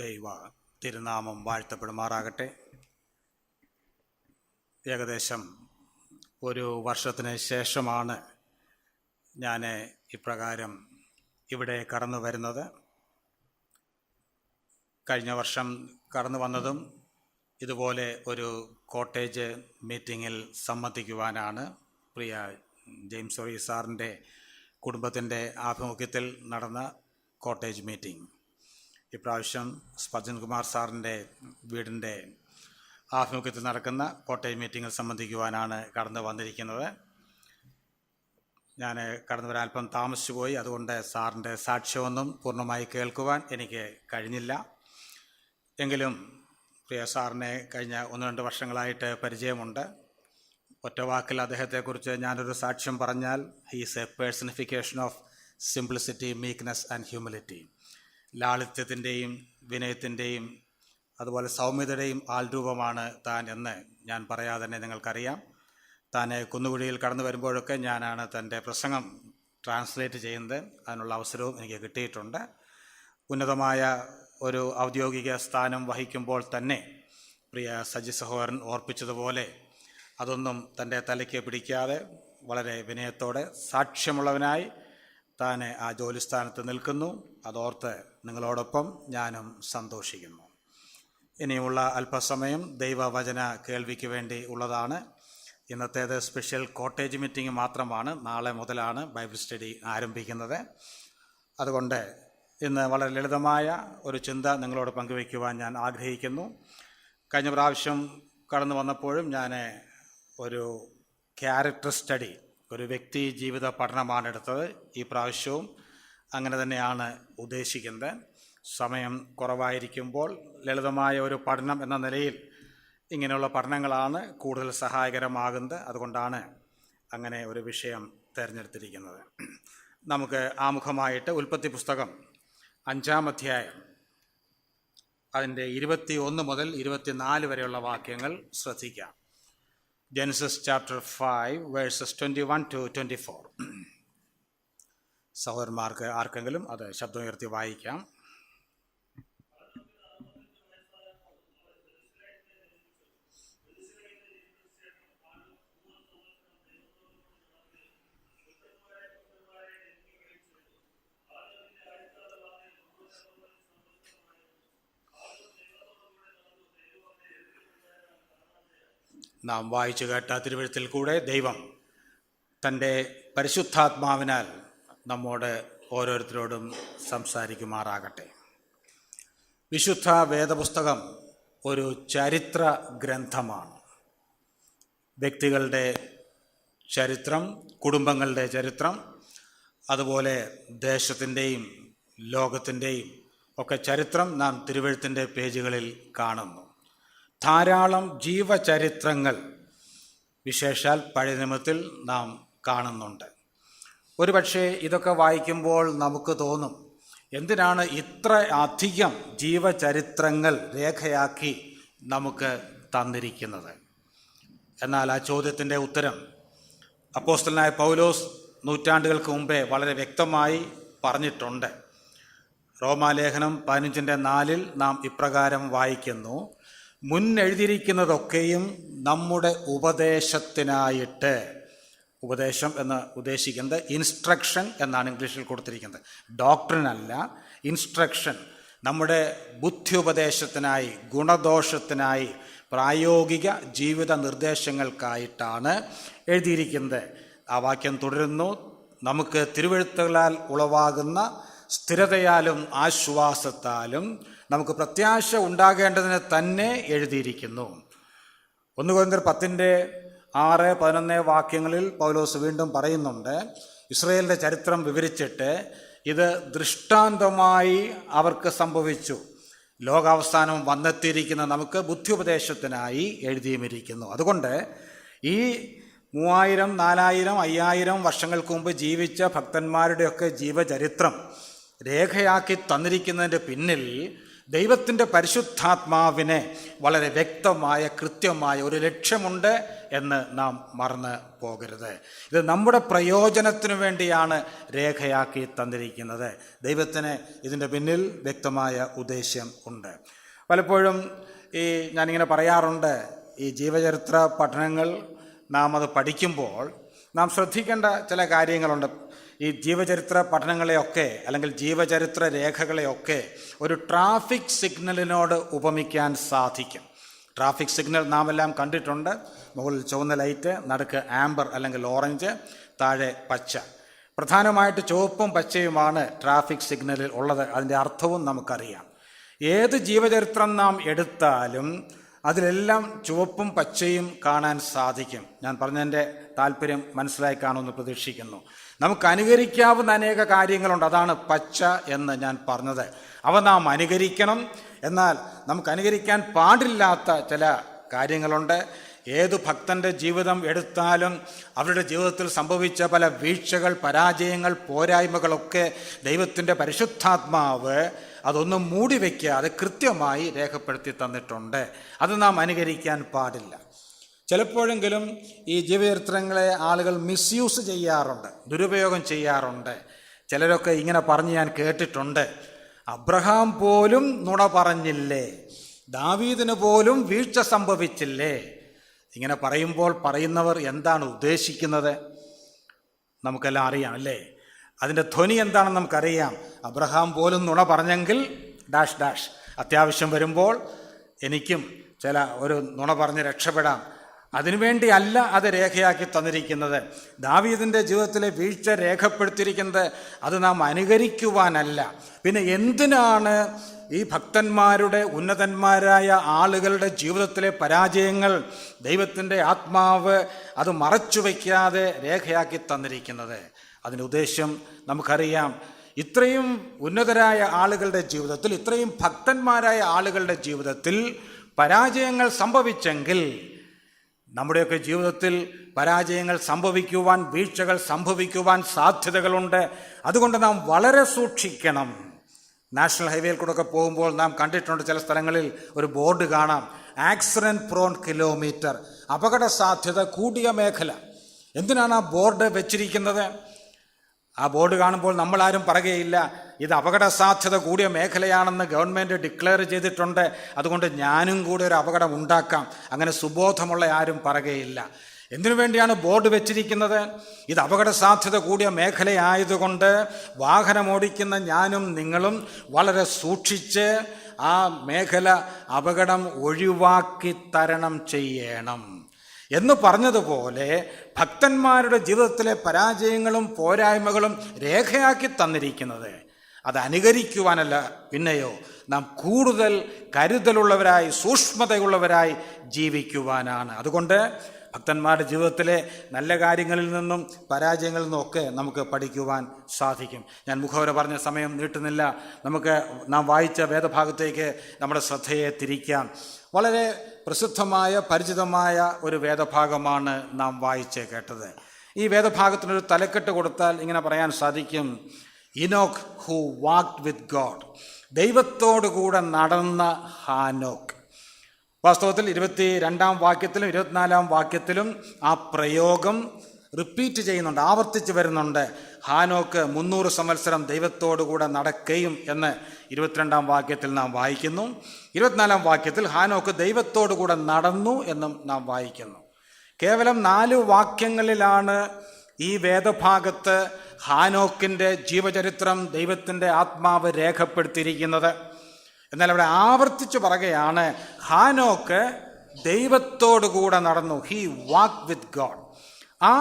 ദൈവ തിരുനാമം വാഴ്ത്തപ്പെടുമാറാകട്ടെ. ഏകദേശം ഒരു വർഷത്തിന് ശേഷമാണ് ഞാൻ ഇപ്രകാരം ഇവിടെ കടന്നു വരുന്നത്. കഴിഞ്ഞ വർഷം കടന്നു വന്നതും ഇതുപോലെ ഒരു കോട്ടേജ് മീറ്റിങ്ങിൽ സംബന്ധിക്കുവാനാണ്. പ്രിയ ജെയിംസ് ഒറി സാറിൻ്റെ കുടുംബത്തിൻ്റെ ആഭിമുഖ്യത്തിൽ നടന്ന കോട്ടേജ് മീറ്റിംഗ്. ഇപ്രാവശ്യം സ്പർജൻ കുമാർ സാറിൻ്റെ വീടിൻ്റെ ആഭിമുഖ്യത്തിൽ നടക്കുന്ന കോട്ടേജ് മീറ്റിങ്ങിൽ സംബന്ധിക്കുവാനാണ് കടന്നു വന്നിരിക്കുന്നത്. ഞാൻ കടന്നു വരാൻ അല്പം താമസിച്ചു പോയി. അതുകൊണ്ട് സാറിൻ്റെ സാക്ഷ്യമൊന്നും പൂർണ്ണമായി കേൾക്കുവാൻ എനിക്ക് കഴിഞ്ഞില്ല. എങ്കിലും പ്രിയ സാറിനെ കഴിഞ്ഞ 1-2 വർഷങ്ങളായിട്ട് പരിചയമുണ്ട്. ഒറ്റ വാക്കിൽ അദ്ദേഹത്തെക്കുറിച്ച് ഞാനൊരു സാക്ഷ്യം പറഞ്ഞാൽ, he is a personification of simplicity, meekness and humility. ലാളിത്യത്തിൻ്റെയും വിനയത്തിൻ്റെയും അതുപോലെ സൗമ്യതയുടെയും ആൾരൂപമാണ് താൻ എന്ന് ഞാൻ പറയാതെ തന്നെ നിങ്ങൾക്കറിയാം. താൻ കുന്നുകുഴിയിൽ കടന്നു വരുമ്പോഴൊക്കെ ഞാനാണ് തൻ്റെ പ്രസംഗം ട്രാൻസ്ലേറ്റ് ചെയ്യുന്നത്. അതിനുള്ള അവസരവും എനിക്ക് കിട്ടിയിട്ടുണ്ട്. ഉന്നതമായ ഒരു ഔദ്യോഗിക സ്ഥാനം വഹിക്കുമ്പോൾ തന്നെ പ്രിയ സജി സഹോദരൻ ഓർപ്പിച്ചതുപോലെ അതൊന്നും തൻ്റെ തലയ്ക്ക് പിടിക്കാതെ വളരെ വിനയത്തോടെ സാക്ഷ്യമുള്ളവനായി താൻ ആ ജോലിസ്ഥാനത്ത് നിൽക്കുന്നു. അതോർത്ത് നിങ്ങളോടൊപ്പം ഞാനും സന്തോഷിക്കുന്നു. ഇനിയുമുള്ള അല്പസമയം ദൈവവചന കേൾവിക്ക് വേണ്ടി ഉള്ളതാണ്. ഇന്നത്തേത് സ്പെഷ്യൽ കോട്ടേജ് മീറ്റിംഗ് മാത്രമാണ്. നാളെ മുതലാണ് ബൈബിൾ സ്റ്റഡി ആരംഭിക്കുന്നത്. അതുകൊണ്ട് ഇന്ന് വളരെ ലളിതമായ ഒരു ചിന്ത നിങ്ങളോട് പങ്കുവയ്ക്കുവാൻ ഞാൻ ആഗ്രഹിക്കുന്നു. കഴിഞ്ഞ പ്രാവശ്യം കടന്നു വന്നപ്പോഴും ഞാൻ ഒരു ക്യാരക്ടർ സ്റ്റഡി, ഒരു വ്യക്തി ജീവിത പഠനമാണ് എടുത്തത്. ഈ പ്രാവശ്യവും അങ്ങനെ തന്നെയാണ് ഉദ്ദേശിക്കുന്നത്. സമയം കുറവായിരിക്കുമ്പോൾ ലളിതമായ ഒരു പഠനം എന്ന നിലയിൽ ഇങ്ങനെയുള്ള പഠനങ്ങളാണ് കൂടുതൽ സഹായകരമാകുന്നത്. അതുകൊണ്ടാണ് അങ്ങനെ ഒരു വിഷയം തിരഞ്ഞെടുത്തിരിക്കുന്നത്. നമുക്ക് ആമുഖമായിട്ട് ഉൽപ്പത്തി പുസ്തകം 5-ാം അധ്യായം അതിൻ്റെ 21 മുതൽ 24 വരെയുള്ള വാക്യങ്ങൾ ശ്രദ്ധിക്കാം. Genesis chapter 5 versus 21 to 24. സഹോദരന്മാർക്ക് ആർക്കെങ്കിലും അത് ശബ്ദമുയർത്തി വായിക്കാം. നാം വായിച്ചു കേട്ട തിരുവെഴുത്തിൽ കൂടെ ദൈവം തൻ്റെ പരിശുദ്ധാത്മാവിനാൽ നമ്മോട് ഓരോരുത്തരോടും സംസാരിക്കുമാറാകട്ടെ. വിശുദ്ധ വേദപുസ്തകം ഒരു ചരിത്ര ഗ്രന്ഥമാണ്. വ്യക്തികളുടെ ചരിത്രം, കുടുംബങ്ങളുടെ ചരിത്രം, അതുപോലെ ദേശത്തിൻ്റെയും ലോകത്തിൻ്റെയും ഒക്കെ ചരിത്രം നാം തിരുവെഴുത്തിൻ്റെ പേജുകളിൽ കാണുന്നു. ധാരാളം ജീവചരിത്രങ്ങൾ വിശേഷാൽ പഴയ നിയമത്തിൽ നാം കാണുന്നുണ്ട്. ഒരുപക്ഷെ ഇതൊക്കെ വായിക്കുമ്പോൾ നമുക്ക് തോന്നും, എന്തിനാണ് ഇത്ര അധികം ജീവചരിത്രങ്ങൾ രേഖയാക്കി നമുക്ക് തന്നിരിക്കുന്നത്? എന്നാൽ ആ ചോദ്യത്തിൻ്റെ ഉത്തരം അപ്പോസ്തലനായ പൗലോസ് നൂറ്റാണ്ടുകൾക്ക് മുമ്പേ വളരെ വ്യക്തമായി പറഞ്ഞിട്ടുണ്ട്. റോമാലേഖനം 15:4 നാം ഇപ്രകാരം വായിക്കുന്നു, മുന്നെഴുതിയിരിക്കുന്നതൊക്കെയും നമ്മുടെ ഉപദേശത്തിനായിട്ട്. ഉപദേശം എന്ന് ഉദ്ദേശിക്കുന്നത് ഇൻസ്ട്രക്ഷൻ എന്നാണ് ഇംഗ്ലീഷിൽ കൊടുത്തിരിക്കുന്നത്. ഡോക്ട്രിൻ അല്ല, ഇൻസ്ട്രക്ഷൻ. നമ്മുടെ ബുദ്ധിയുപദേശത്തിനായി, ഗുണദോഷത്തിനായി, പ്രായോഗിക ജീവിത നിർദ്ദേശങ്ങൾക്കായിട്ടാണ് എഴുതിയിരിക്കുന്നത്. ആ വാക്യം തുടരുന്നു, നമുക്ക് തിരുവെഴുത്തുകളാൽ ഉളവാകുന്ന സ്ഥിരതയാലും ആശ്വാസത്താലും നമുക്ക് പ്രത്യാശ ഉണ്ടാകേണ്ടതിന് തന്നെ എഴുതിയിരിക്കുന്നു. 1 കൊരിന്ത്യർ 10:6-11 വാക്യങ്ങളിൽ പൗലോസ് വീണ്ടും പറയുന്നുണ്ട്, ഇസ്രായേലിൻ്റെ ചരിത്രം വിവരിച്ചിട്ട് ഇത് ദൃഷ്ടാന്തമായി അവർക്ക് സംഭവിച്ചു, ലോകാവസാനം വന്നെത്തിയിരിക്കുന്ന നമുക്ക് ബുദ്ധിയുപദേശത്തിനായി എഴുതിയുമിരിക്കുന്നു. അതുകൊണ്ട് ഈ 3000, 4000, 5000 വർഷങ്ങൾക്ക് മുമ്പ് ജീവിച്ച ഭക്തന്മാരുടെയൊക്കെ ജീവചരിത്രം രേഖയാക്കി തന്നിരിക്കുന്നതിൻ്റെ പിന്നിൽ ദൈവത്തിൻ്റെ പരിശുദ്ധാത്മാവിന് വളരെ വ്യക്തമായ കൃത്യമായ ഒരു ലക്ഷ്യമുണ്ട് എന്ന് നാം മറന്ന് പോകരുത്. ഇത് നമ്മുടെ പ്രയോജനത്തിനു വേണ്ടിയാണ് രേഖയാക്കി തന്നിരിക്കുന്നത്. ദൈവത്തിന് ഇതിൻ്റെ പിന്നിൽ വ്യക്തമായ ഉദ്ദേശ്യം ഉണ്ട്. പലപ്പോഴും ഞാനിങ്ങനെ പറയാറുണ്ട്, ഈ ജീവചരിത്ര പഠനങ്ങൾ നാം അത് പഠിക്കുമ്പോൾ നാം ശ്രദ്ധിക്കേണ്ട ചില കാര്യങ്ങളുണ്ട്. ഈ ജീവചരിത്ര പഠനങ്ങളെയൊക്കെ അല്ലെങ്കിൽ ജീവചരിത്ര രേഖകളെയൊക്കെ ഒരു ട്രാഫിക് സിഗ്നലിനോട് ഉപമിക്കാൻ സാധിക്കും. ട്രാഫിക് സിഗ്നൽ നാം എല്ലാം കണ്ടിട്ടുണ്ട്. മുകളിൽ ചുവന്ന ലൈറ്റ്, നടുക്ക് ആംബർ അല്ലെങ്കിൽ ഓറഞ്ച്, താഴെ പച്ച. പ്രധാനമായിട്ട് ചുവപ്പും പച്ചയുമാണ് ട്രാഫിക് സിഗ്നലിൽ ഉള്ളത്. അതിൻ്റെ അർത്ഥവും നമുക്കറിയാം. ഏത് ജീവചരിത്രം നാം എടുത്താലും അതിലെല്ലാം ചുവപ്പും പച്ചയും കാണാൻ സാധിക്കും. ഞാൻ പറഞ്ഞതിൻ്റെ താല്പര്യം മനസ്സിലായി കാണുമെന്ന് പ്രതീക്ഷിക്കുന്നു. നമുക്ക് അനുകരിക്കാവുന്ന അനേക കാര്യങ്ങളുണ്ട്. അതാണ് പച്ച എന്ന് ഞാൻ പറഞ്ഞത്. അവ നാം അനുകരിക്കണം. എന്നാൽ നമുക്ക് അനുകരിക്കാൻ പാടില്ലാത്ത ചില കാര്യങ്ങളുണ്ട്. ഏതു ഭക്തൻ്റെ ജീവിതം എടുത്താലും അവരുടെ ജീവിതത്തിൽ സംഭവിച്ച പല വീഴ്ചകൾ, പരാജയങ്ങൾ, പോരായ്മകളൊക്കെ ദൈവത്തിൻ്റെ പരിശുദ്ധാത്മാവ് അതൊന്നും മൂടി വയ്ക്കാതെ കൃത്യമായി രേഖപ്പെടുത്തി തന്നിട്ടുണ്ട്. അത് നാം അനുകരിക്കാൻ പാടില്ല. ചിലപ്പോഴെങ്കിലും ഈ ജീവചരിത്രങ്ങളെ ആളുകൾ മിസ്യൂസ് ചെയ്യാറുണ്ട്, ദുരുപയോഗം ചെയ്യാറുണ്ട്. ചിലരൊക്കെ ഇങ്ങനെ പറഞ്ഞ് ഞാൻ കേട്ടിട്ടുണ്ട്, അബ്രഹാം പോലും നുണ പറഞ്ഞില്ലേ, ദാവീദിന് പോലും വീഴ്ച സംഭവിച്ചില്ലേ. ഇങ്ങനെ പറയുമ്പോൾ പറയുന്നവർ എന്താണ് ഉദ്ദേശിക്കുന്നത് നമുക്കെല്ലാം അറിയാം അല്ലേ? അതിൻ്റെ ധ്വനി എന്താണെന്ന് നമുക്കറിയാം. അബ്രഹാം പോലും നുണ പറഞ്ഞെങ്കിൽ ഡാഷ് ഡാഷ്, അത്യാവശ്യം വരുമ്പോൾ എനിക്കും ഒരു നുണ പറഞ്ഞ് രക്ഷപ്പെടാം. അതിനുവേണ്ടി അല്ല അത് രേഖയാക്കി തന്നിരിക്കുന്നത്. ദാവീദിൻ്റെ ജീവിതത്തിലെ വീഴ്ച രേഖപ്പെടുത്തിയിരിക്കുന്നത് അത് നാം അനുകരിക്കുവാനല്ല. പിന്നെ എന്തിനാണ് ഈ ഭക്തന്മാരുടെ, ഉന്നതന്മാരായ ആളുകളുടെ ജീവിതത്തിലെ പരാജയങ്ങൾ ദൈവത്തിൻ്റെ ആത്മാവ് അത് മറച്ചു വയ്ക്കാതെ രേഖയാക്കി തന്നിരിക്കുന്നത്? അതിൻ്റെ ഉദ്ദേശം നമുക്കറിയാം. ഇത്രയും ഉന്നതരായ ആളുകളുടെ ജീവിതത്തിൽ, ഇത്രയും ഭക്തന്മാരായ ആളുകളുടെ ജീവിതത്തിൽ പരാജയങ്ങൾ സംഭവിച്ചെങ്കിൽ നമ്മുടെയൊക്കെ ജീവിതത്തിൽ പരാജയങ്ങൾ സംഭവിക്കുവാൻ, വീഴ്ചകൾ സംഭവിക്കുവാൻ സാധ്യതകളുണ്ട്. അതുകൊണ്ട് നാം വളരെ സൂക്ഷിക്കണം. നാഷണൽ ഹൈവേയിൽ കൂടെ ഒക്കെ പോകുമ്പോൾ നാം കണ്ടിട്ടുണ്ട്, ചില സ്ഥലങ്ങളിൽ ഒരു ബോർഡ് കാണാം, ആക്സിഡൻറ്റ് പ്രോൺ കിലോമീറ്റർ, അപകട സാധ്യത കൂടിയ മേഖല. എന്തിനാണ് ആ ബോർഡ് വെച്ചിരിക്കുന്നത്? ആ ബോർഡ് കാണുമ്പോൾ നമ്മളാരും പറയുകയില്ല ഇത് അപകട സാധ്യത കൂടിയ മേഖലയാണെന്ന് ഗവൺമെൻറ് ഡിക്ലെയർ ചെയ്തിട്ടുണ്ട്, അതുകൊണ്ട് ഞാനും കൂടി ഒരു അപകടം ഉണ്ടാക്കാം. അങ്ങനെ സുബോധമുള്ള ആരും പറയുകയില്ല. എന്തിനു വേണ്ടിയാണ് ബോർഡ് വെച്ചിരിക്കുന്നത്? ഇത് അപകട സാധ്യത കൂടിയ മേഖലയായതുകൊണ്ട് വാഹനമോടിക്കുന്ന ഞാനും നിങ്ങളും വളരെ സൂക്ഷിച്ച് ആ മേഖല അപകടം ഒഴിവാക്കി തരണം ചെയ്യണം എന്ന് പറഞ്ഞതുപോലെ ഭക്തന്മാരുടെ ജീവിതത്തിലെ പരാജയങ്ങളും പോരായ്മകളും രേഖയാക്കി തന്നിരിക്കുന്നത് അത് അനുകരിക്കുവാനല്ല, പിന്നെയോ നാം കൂടുതൽ കരുതലുള്ളവരായി, സൂക്ഷ്മതയുള്ളവരായി ജീവിക്കുവാനാണ്. അതുകൊണ്ട് ഭക്തന്മാരുടെ ജീവിതത്തിലെ നല്ല കാര്യങ്ങളിൽ നിന്നും പരാജയങ്ങളിൽ നിന്നുമൊക്കെ നമുക്ക് പഠിക്കുവാൻ സാധിക്കും. ഞാൻ മുഖവര പറഞ്ഞ സമയം നീട്ടുന്നില്ല. നമുക്ക് നാം വായിച്ച വേദഭാഗത്തേക്ക് നമ്മുടെ ശ്രദ്ധയെ തിരിക്കാം. വളരെ പ്രസിദ്ധമായ, പരിചിതമായ ഒരു വേദഭാഗമാണ് നാം വായിച്ച് കേട്ടത്. ഈ വേദഭാഗത്തിനൊരു തലക്കെട്ട് കൊടുത്താൽ ഇങ്ങനെ പറയാൻ സാധിക്കും, ഇനോക്ക് ഹു വാക്ക്ഡ് വിത്ത് ഗോഡ്. ദൈവത്തോടുകൂടെ നടന്ന ഹാനോക്ക്. വാസ്തവത്തിൽ 22-ാം വാക്യത്തിലും 24-ാം വാക്യത്തിലും ആ പ്രയോഗം റിപ്പീറ്റ് ചെയ്യുന്നുണ്ട്, ആവർത്തിച്ച് വരുന്നുണ്ട്. ഹാനോക്ക് 300 സംവത്സരം ദൈവത്തോടുകൂടെ നടക്കുകയും എന്ന് 22-ാം വാക്യത്തിൽ നാം വായിക്കുന്നു. 24-ാം വാക്യത്തിൽ ഹാനോക്ക് ദൈവത്തോടുകൂടെ നടന്നു എന്നും നാം വായിക്കുന്നു. കേവലം 4 വാക്യങ്ങളിലാണ് ഈ വേദഭാഗത്ത് ഹാനോക്കിൻ്റെ ജീവചരിത്രം ദൈവത്തിൻ്റെ ആത്മാവ് രേഖപ്പെടുത്തിയിരിക്കുന്നത്. എന്നാൽ അവിടെ ആവർത്തിച്ച് പറയുകയാണ്, ഹാനോക്ക് ദൈവത്തോടുകൂടെ നടന്നു. He walk with God. ആ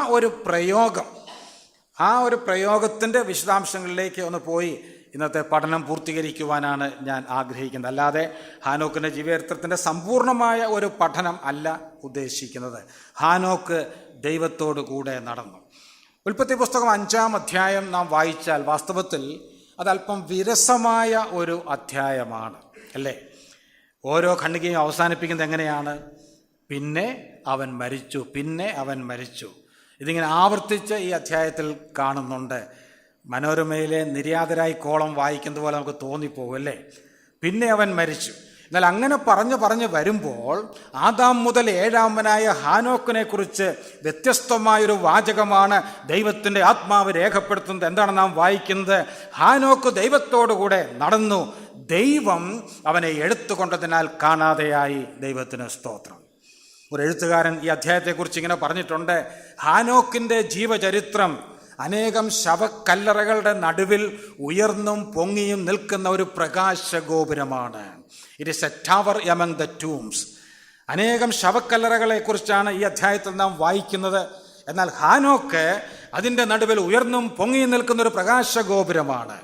ഒരു പ്രയോഗത്തിൻ്റെ വിശദാംശങ്ങളിലേക്ക് ഒന്ന് പോയി ഇന്നത്തെ പഠനം പൂർത്തീകരിക്കുവാനാണ് ഞാൻ ആഗ്രഹിക്കുന്നത്. അല്ലാതെ ഹാനോക്കിൻ്റെ ജീവചരിത്രത്തിൻ്റെ സമ്പൂർണമായ ഒരു പഠനം അല്ല ഉദ്ദേശിക്കുന്നത്. ഹാനോക്ക് ദൈവത്തോടു കൂടെ നടന്നു. ഉൽപ്പത്തി പുസ്തകം 5-ാം അധ്യായം നാം വായിച്ചാൽ വാസ്തവത്തിൽ അതല്പം വിരസമായ ഒരു അധ്യായമാണ്, അല്ലേ? ഓരോ ഖണ്ഡികയും അവസാനിപ്പിക്കുന്നത് എങ്ങനെയാണ്? പിന്നെ അവൻ മരിച്ചു. ഇതിങ്ങനെ ആവർത്തിച്ച് ഈ അധ്യായത്തിൽ കാണുന്നുണ്ട്. മനോരമയിലെ നിര്യാതരായി കോളം വായിക്കുന്നത് പോലെ നമുക്ക് തോന്നിപ്പോകും, അല്ലേ? പിന്നെ അവൻ മരിച്ചു. എന്നാൽ അങ്ങനെ പറഞ്ഞു വരുമ്പോൾ ആദാം മുതൽ ഏഴാമനായ ഹാനോക്കിനെ കുറിച്ച് വ്യത്യസ്തമായൊരു വാചകമാണ് ദൈവത്തിൻ്റെ ആത്മാവ് രേഖപ്പെടുത്തുന്നത്. എന്താണ് നാം വായിക്കുന്നത്? ഹാനോക്ക് ദൈവത്തോടുകൂടെ നടന്നു, ദൈവം അവനെ എടുത്തുകൊണ്ടതിനാൽ കാണാതെയായി. ദൈവത്തിന് സ്തോത്രം. ഒരു എഴുത്തുകാരൻ ഈ അധ്യായത്തെക്കുറിച്ച് ഇങ്ങനെ പറഞ്ഞിട്ടുണ്ട്: ഹാനോക്കിൻ്റെ ജീവചരിത്രം അനേകം ശവക്കല്ലറകളുടെ നടുവിൽ ഉയർന്നും പൊങ്ങിയും നിൽക്കുന്ന ഒരു പ്രകാശഗോപുരമാണ്. It is a tower among the tombs. അനേകം ശവക്കല്ലറകളെ കുറിച്ചാണ് ഈ അധ്യായത്തിൽ നാം വായിക്കുന്നത്. എന്നാൽ ഹാനോക്ക് അതിൻ്റെ നടുവിൽ ഉയർന്നും പൊങ്ങിയും നിൽക്കുന്ന ഒരു പ്രകാശഗോപുരമാണ്.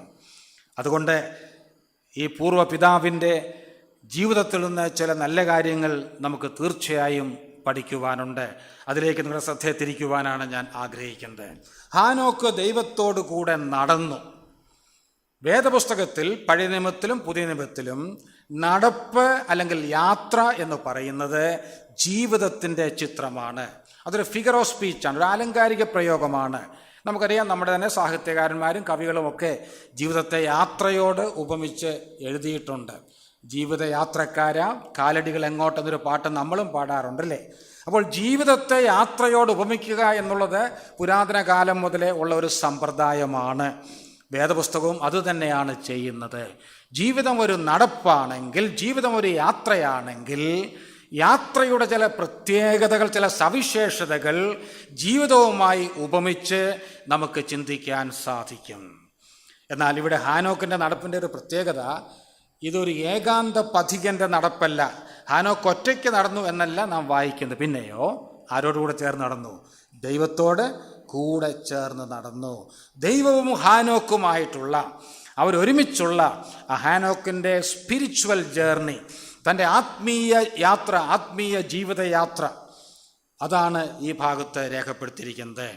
അതുകൊണ്ട് ഈ പൂർവ്വപിതാവിൻ്റെ ജീവിതത്തിൽ നിന്ന് ചില നല്ല കാര്യങ്ങൾ നമുക്ക് തീർച്ചയായും പഠിക്കുവാനുണ്ട്. അതിലേക്ക് നിങ്ങളുടെ ശ്രദ്ധയെ തിരിക്കുവാനാണ് ഞാൻ ആഗ്രഹിക്കുന്നത്. ഹാനോക്ക് ദൈവത്തോടു കൂടെ നടന്നു. വേദപുസ്തകത്തിൽ പഴയ നിയമത്തിലും പുതിയ നിയമത്തിലും നടപ്പ് അല്ലെങ്കിൽ യാത്ര എന്ന് പറയുന്നത് ജീവിതത്തിൻ്റെ ചിത്രമാണ്. അതൊരു ഫിഗർ ഓഫ് സ്പീച്ചാണ്, ഒരു ആലങ്കാരിക പ്രയോഗമാണ്. നമുക്കറിയാം, നമ്മുടെ തന്നെ സാഹിത്യകാരന്മാരും കവികളുമൊക്കെ ജീവിതത്തെ യാത്രയോട് ഉപമിച്ച് എഴുതിയിട്ടുണ്ട്. ജീവിതയാത്രക്കാര കാലടികൾ എങ്ങോട്ടെന്നൊരു പാട്ട് നമ്മളും പാടാറുണ്ടല്ലേ. അപ്പോൾ ജീവിതത്തെ യാത്രയോട് ഉപമിക്കുക എന്നുള്ളത് പുരാതന കാലം മുതലേ ഉള്ള ഒരു സമ്പ്രദായമാണ്. വേദപുസ്തകവും അതുതന്നെയാണ് ചെയ്യുന്നത്. ജീവിതം ഒരു നടപ്പാണെങ്കിൽ, ജീവിതം ഒരു യാത്രയാണെങ്കിൽ, യാത്രയുടെ ചില പ്രത്യേകതകൾ, ചില സവിശേഷതകൾ ജീവിതവുമായി ഉപമിച്ച് നമുക്ക് ചിന്തിക്കാൻ സാധിക്കും. എന്നാൽ ഇവിടെ ഹാനോക്കിൻ്റെ നടപ്പിൻ്റെ ഒരു പ്രത്യേകത, ഇതൊരു ഏകാന്ത പഥികൻ്റെ നടപ്പല്ല. ഹാനോക്ക് ഒറ്റയ്ക്ക് നടന്നു എന്നല്ല നാം വായിക്കുന്നത്. പിന്നെയോ ആരോടുകൂടെ ചേർന്ന് നടന്നു? ദൈവത്തോട് കൂടെ ചേർന്ന് നടന്നു. ദൈവവും ഹാനോക്കുമായിട്ടുള്ള അവരൊരുമിച്ചുള്ള ഹാനോക്കിൻ്റെ സ്പിരിച്വൽ ജേർണി, തൻ്റെ ആത്മീയ യാത്ര, ആത്മീയ ജീവിതയാത്ര, അതാണ് ഈ ഭാഗത്ത് രേഖപ്പെടുത്തിയിരിക്കുന്നത്.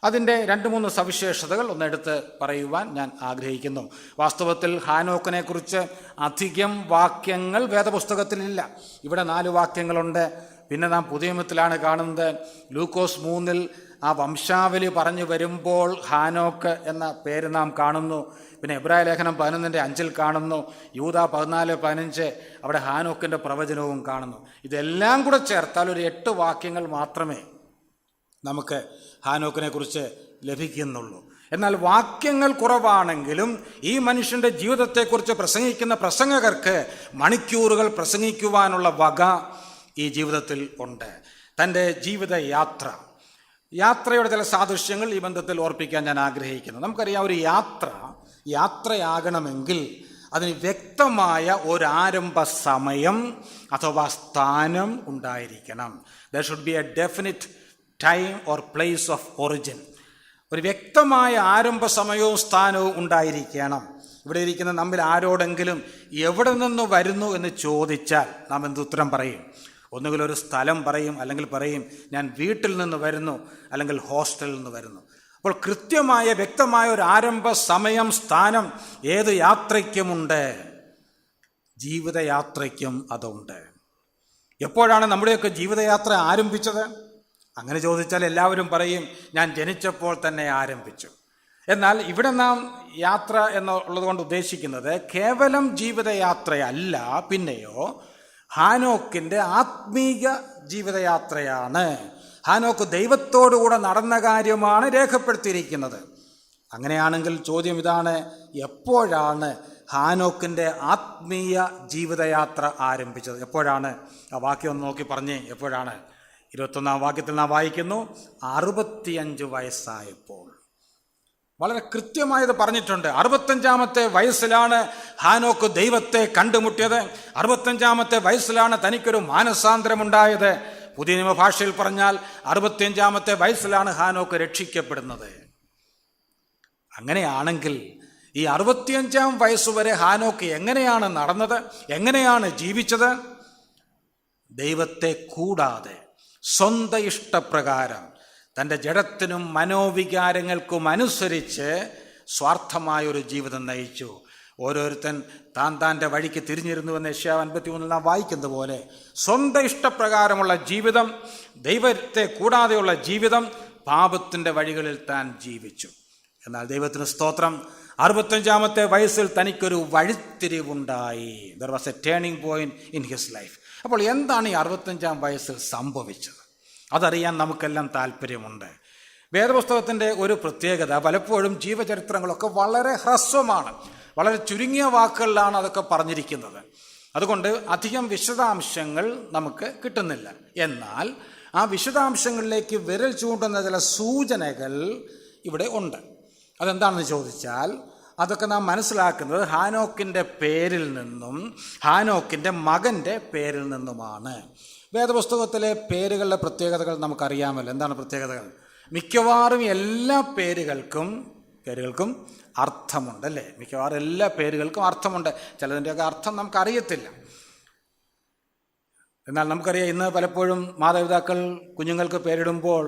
അതിൻ്റെ 2-3 സവിശേഷതകൾ ഒന്നെടുത്ത് പറയുവാൻ ഞാൻ ആഗ്രഹിക്കുന്നു. വാസ്തവത്തിൽ ഹാനോക്കിനെ കുറിച്ച് അധികം വാക്യങ്ങൾ വേദപുസ്തകത്തിലില്ല. ഇവിടെ 4 വാക്യങ്ങളുണ്ട്. പിന്നെ നാം പുതിയ നിയമത്തിലാണ് കാണുന്നത്. ലൂക്കോസ് 3 ആ വംശാവലി പറഞ്ഞു വരുമ്പോൾ ഹാനോക്ക് എന്ന പേര് നാം കാണുന്നു. പിന്നെ എബ്രായ ലേഖനം 11:5 കാണുന്നു. യൂദാ 14:15 അവിടെ ഹാനോക്കിൻ്റെ പ്രവചനവും കാണുന്നു. ഇതെല്ലാം കൂടെ ചേർത്താൽ ഒരു 8 വാക്യങ്ങൾ മാത്രമേ നമുക്ക് ഹാനോക്കിനെ കുറിച്ച് ലഭിക്കുന്നുള്ളൂ. എന്നാൽ വാക്യങ്ങൾ കുറവാണെങ്കിലും ഈ മനുഷ്യൻ്റെ ജീവിതത്തെക്കുറിച്ച് പ്രസംഗിക്കുന്ന പ്രസംഗകർക്ക് മണിക്കൂറുകൾ പ്രസംഗിക്കുവാനുള്ള വക ഈ ജീവിതത്തിൽ ഉണ്ട്. തൻ്റെ യാത്രയുടെ ചില സാദൃശ്യങ്ങൾ ഈ ബന്ധത്തിൽ ഓർപ്പിക്കാൻ ഞാൻ ആഗ്രഹിക്കുന്നു. നമുക്കറിയാം, ഒരു യാത്രയാകണമെങ്കിൽ അതിന് വ്യക്തമായ ഒരാരംഭ സമയം അഥവാ സ്ഥാനം ഉണ്ടായിരിക്കണം. There should be a definite time or place of origin. ഒരു വ്യക്തമായ ആരംഭ സമയവും സ്ഥാനവും ഉണ്ടായിരിക്കണം. ഇവിടെ ഇരിക്കുന്ന നമ്മിൽ ആരോടെങ്കിലും എവിടെ നിന്ന് വരുന്നു എന്ന് ചോദിച്ചാൽ നാം എന്തുത്തരം പറയും? ഒന്നുകിൽ ഒരു സ്ഥലം പറയും, അല്ലെങ്കിൽ പറയും ഞാൻ വീട്ടിൽ നിന്ന് വരുന്നു, അല്ലെങ്കിൽ ഹോസ്റ്റലിൽ നിന്ന് വരുന്നു. അപ്പോൾ കൃത്യമായ വ്യക്തമായ ഒരു ആരംഭ സമയം, സ്ഥാനം ഏത് യാത്രയ്ക്കുമുണ്ട്. ജീവിതയാത്രയ്ക്കും അതുണ്ട്. എപ്പോഴാണ് നമ്മുടെയൊക്കെ ജീവിതയാത്ര ആരംഭിച്ചത്? അങ്ങനെ ചോദിച്ചാൽ എല്ലാവരും പറയും ഞാൻ ജനിച്ചപ്പോൾ തന്നെ ആരംഭിച്ചു. എന്നാൽ ഇവിടെ നാം യാത്ര എന്നുള്ളത് കൊണ്ട് ഉദ്ദേശിക്കുന്നത് കേവലം ജീവിതയാത്രയല്ല, പിന്നെയോ ഹാനോക്കിൻ്റെ ആത്മീയ ജീവിതയാത്രയാണ്. ഹാനോക്ക് ദൈവത്തോടുകൂടെ നടന്ന കാര്യമാണ് രേഖപ്പെടുത്തിയിരിക്കുന്നത്. അങ്ങനെയാണെങ്കിൽ ചോദ്യം ഇതാണ്: എപ്പോഴാണ് ഹാനോക്കിൻ്റെ ആത്മീയ ജീവിതയാത്ര ആരംഭിച്ചത്? എപ്പോഴാണ്? ആ വാക്യം ഒന്ന് നോക്കി പറഞ്ഞേ, എപ്പോഴാണ്? 21-ാം വാക്യത്തിൽ നാം വായിക്കുന്നു, 65 വയസ്സായപ്പോൾ. വളരെ കൃത്യമായത് പറഞ്ഞിട്ടുണ്ട്. 65-ാമത്തെ വയസ്സിലാണ് ഹാനോക്ക് ദൈവത്തെ കണ്ടുമുട്ടിയത്. 65-ാമത്തെ വയസ്സിലാണ് തനിക്കൊരു മാനസാന്തരമുണ്ടായത്. പുതിയ നിയമഭാഷയിൽ പറഞ്ഞാൽ 65-ാമത്തെ വയസ്സിലാണ് ഹാനോക്ക് രക്ഷിക്കപ്പെടുന്നത്. അങ്ങനെയാണെങ്കിൽ ഈ 65-ാം വയസ്സുവരെ ഹാനോക്ക് എങ്ങനെയാണ് നടന്നത്? എങ്ങനെയാണ് ജീവിച്ചത്? ദൈവത്തെ കൂടാതെ സ്വന്തം ഇഷ്ടപ്രകാരം തൻ്റെ ജഡത്തിനും മനോവികാരങ്ങൾക്കും അനുസരിച്ച് സ്വാർത്ഥമായൊരു ജീവിതം നയിച്ചു. ഓരോരുത്തൻ താൻ്റെ വഴിക്ക് തിരിഞ്ഞിരുന്നുവെന്ന് യെശയ്യാവ് 53 നാം വായിക്കുന്നത് പോലെ സ്വന്തം ഇഷ്ടപ്രകാരമുള്ള ജീവിതം, ദൈവത്തെ കൂടാതെയുള്ള ജീവിതം, പാപത്തിൻ്റെ വഴികളിൽ താൻ ജീവിച്ചു. എന്നാൽ ദൈവത്തിന് സ്തോത്രം, 65-ാമത്തെ വയസ്സിൽ തനിക്കൊരു വഴിത്തിരിവുണ്ടായി. There was a turning point in his life. അപ്പോൾ എന്താണ് ഈ 65-ാം വയസ്സിൽ സംഭവിച്ചത്? അതറിയാൻ നമുക്കെല്ലാം താല്പര്യമുണ്ട്. വേദപുസ്തകത്തിൻ്റെ ഒരു പ്രത്യേകത, പലപ്പോഴും ജീവചരിത്രങ്ങളൊക്കെ വളരെ ഹ്രസ്വമാണ്, വളരെ ചുരുങ്ങിയ വാക്കുകളിലാണ് അതൊക്കെ പറഞ്ഞിരിക്കുന്നത്. അതുകൊണ്ട് അധികം വിശദാംശങ്ങൾ നമുക്ക് കിട്ടുന്നില്ല. എന്നാൽ ആ വിശദാംശങ്ങളിലേക്ക് വിരൽ ചൂണ്ടുന്ന ചില സൂചനകൾ ഇവിടെ ഉണ്ട്. അതെന്താണെന്ന് ചോദിച്ചാൽ അതൊക്കെ നാം മനസ്സിലാക്കുന്നത് ഹാനോക്കിൻ്റെ പേരിൽ നിന്നും ഹാനോക്കിൻ്റെ മകൻ്റെ പേരിൽ നിന്നുമാണ്. വേദപുസ്തകത്തിലെ പേരുകളുടെ പ്രത്യേകതകൾ നമുക്കറിയാമല്ലോ. എന്താണ് പ്രത്യേകതകൾ? മിക്കവാറും എല്ലാ പേരുകൾക്കും അർത്ഥമുണ്ട്, അല്ലേ? മിക്കവാറും എല്ലാ പേരുകൾക്കും അർത്ഥമുണ്ട്. ചിലതിൻ്റെയൊക്കെ അർത്ഥം നമുക്കറിയത്തില്ല. എന്നാൽ നമുക്കറിയാം, ഇന്ന് പലപ്പോഴും മാതാപിതാക്കൾ കുഞ്ഞുങ്ങൾക്ക് പേരിടുമ്പോൾ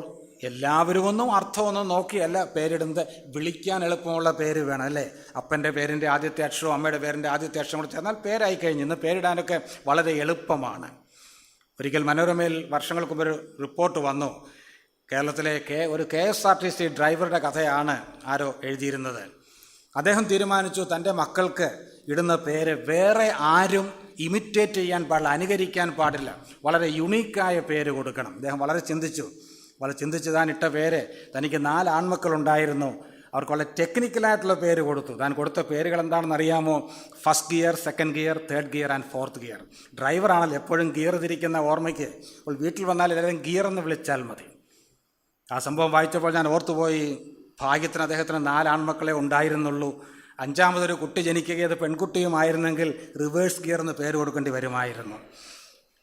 എല്ലാവരും അർത്ഥമൊന്നും നോക്കിയല്ല പേരിടുന്നത്. വിളിക്കാൻ എളുപ്പമുള്ള പേര് വേണം, അല്ലേ? അപ്പൻ്റെ പേരിൻ്റെ ആദ്യത്തെ അക്ഷരവും അമ്മയുടെ പേരിൻ്റെ ആദ്യത്തെ അക്ഷരം കൂടെ ചേർന്നാൽ പേരായി കഴിഞ്ഞു. ഇന്ന് പേരിടാനൊക്കെ വളരെ എളുപ്പമാണ്. ഒരിക്കൽ മനോരമയിൽ വർഷങ്ങൾക്ക് മുമ്പ് ഒരു റിപ്പോർട്ട് വന്നു. കേരളത്തിലെ ഒരു KSRTC ഡ്രൈവറുടെ കഥയാണ് ആരോ എഴുതിയിരുന്നത്. അദ്ദേഹം തീരുമാനിച്ചു തൻ്റെ മക്കൾക്ക് ഇടുന്ന പേര് വേറെ ആരും ഇമിറ്റേറ്റ് ചെയ്യാൻ പാടില്ല, അനുകരിക്കാൻ പാടില്ല, വളരെ യുണീക്കായ പേര് കൊടുക്കണം. അദ്ദേഹം വളരെ ചിന്തിച്ച് താൻ ഇട്ട പേര്, തനിക്ക് 4 ആൺമക്കളുണ്ടായിരുന്നു, അവർക്ക് വളരെ ടെക്നിക്കലായിട്ടുള്ള പേര് കൊടുത്തു. താൻ കൊടുത്ത പേരുകൾ എന്താണെന്ന് അറിയാമോ? First gear, second gear, third gear and fourth gear. ഡ്രൈവറാണല്ലോ എപ്പോഴും ഗിയർ തിരിക്കുന്ന ഓർമ്മയ്ക്ക്. അപ്പോൾ വീട്ടിൽ വന്നാൽ എല്ലാവരും ഗിയർ എന്ന് വിളിച്ചാൽ മതി. ആ സംഭവം വായിച്ചപ്പോൾ ഞാൻ ഓർത്തുപോയി. ഭാഗ്യത്തിന് അദ്ദേഹത്തിന് 4 ആൺമക്കളെ ഉണ്ടായിരുന്നുള്ളൂ. 5ാമതൊരു കുട്ടി ജനിക്കുകയും അത് പെൺകുട്ടിയുമായിരുന്നെങ്കിൽ റിവേഴ്സ് ഗിയർ എന്ന് പേര് കൊടുക്കേണ്ടി വരുമായിരുന്നു.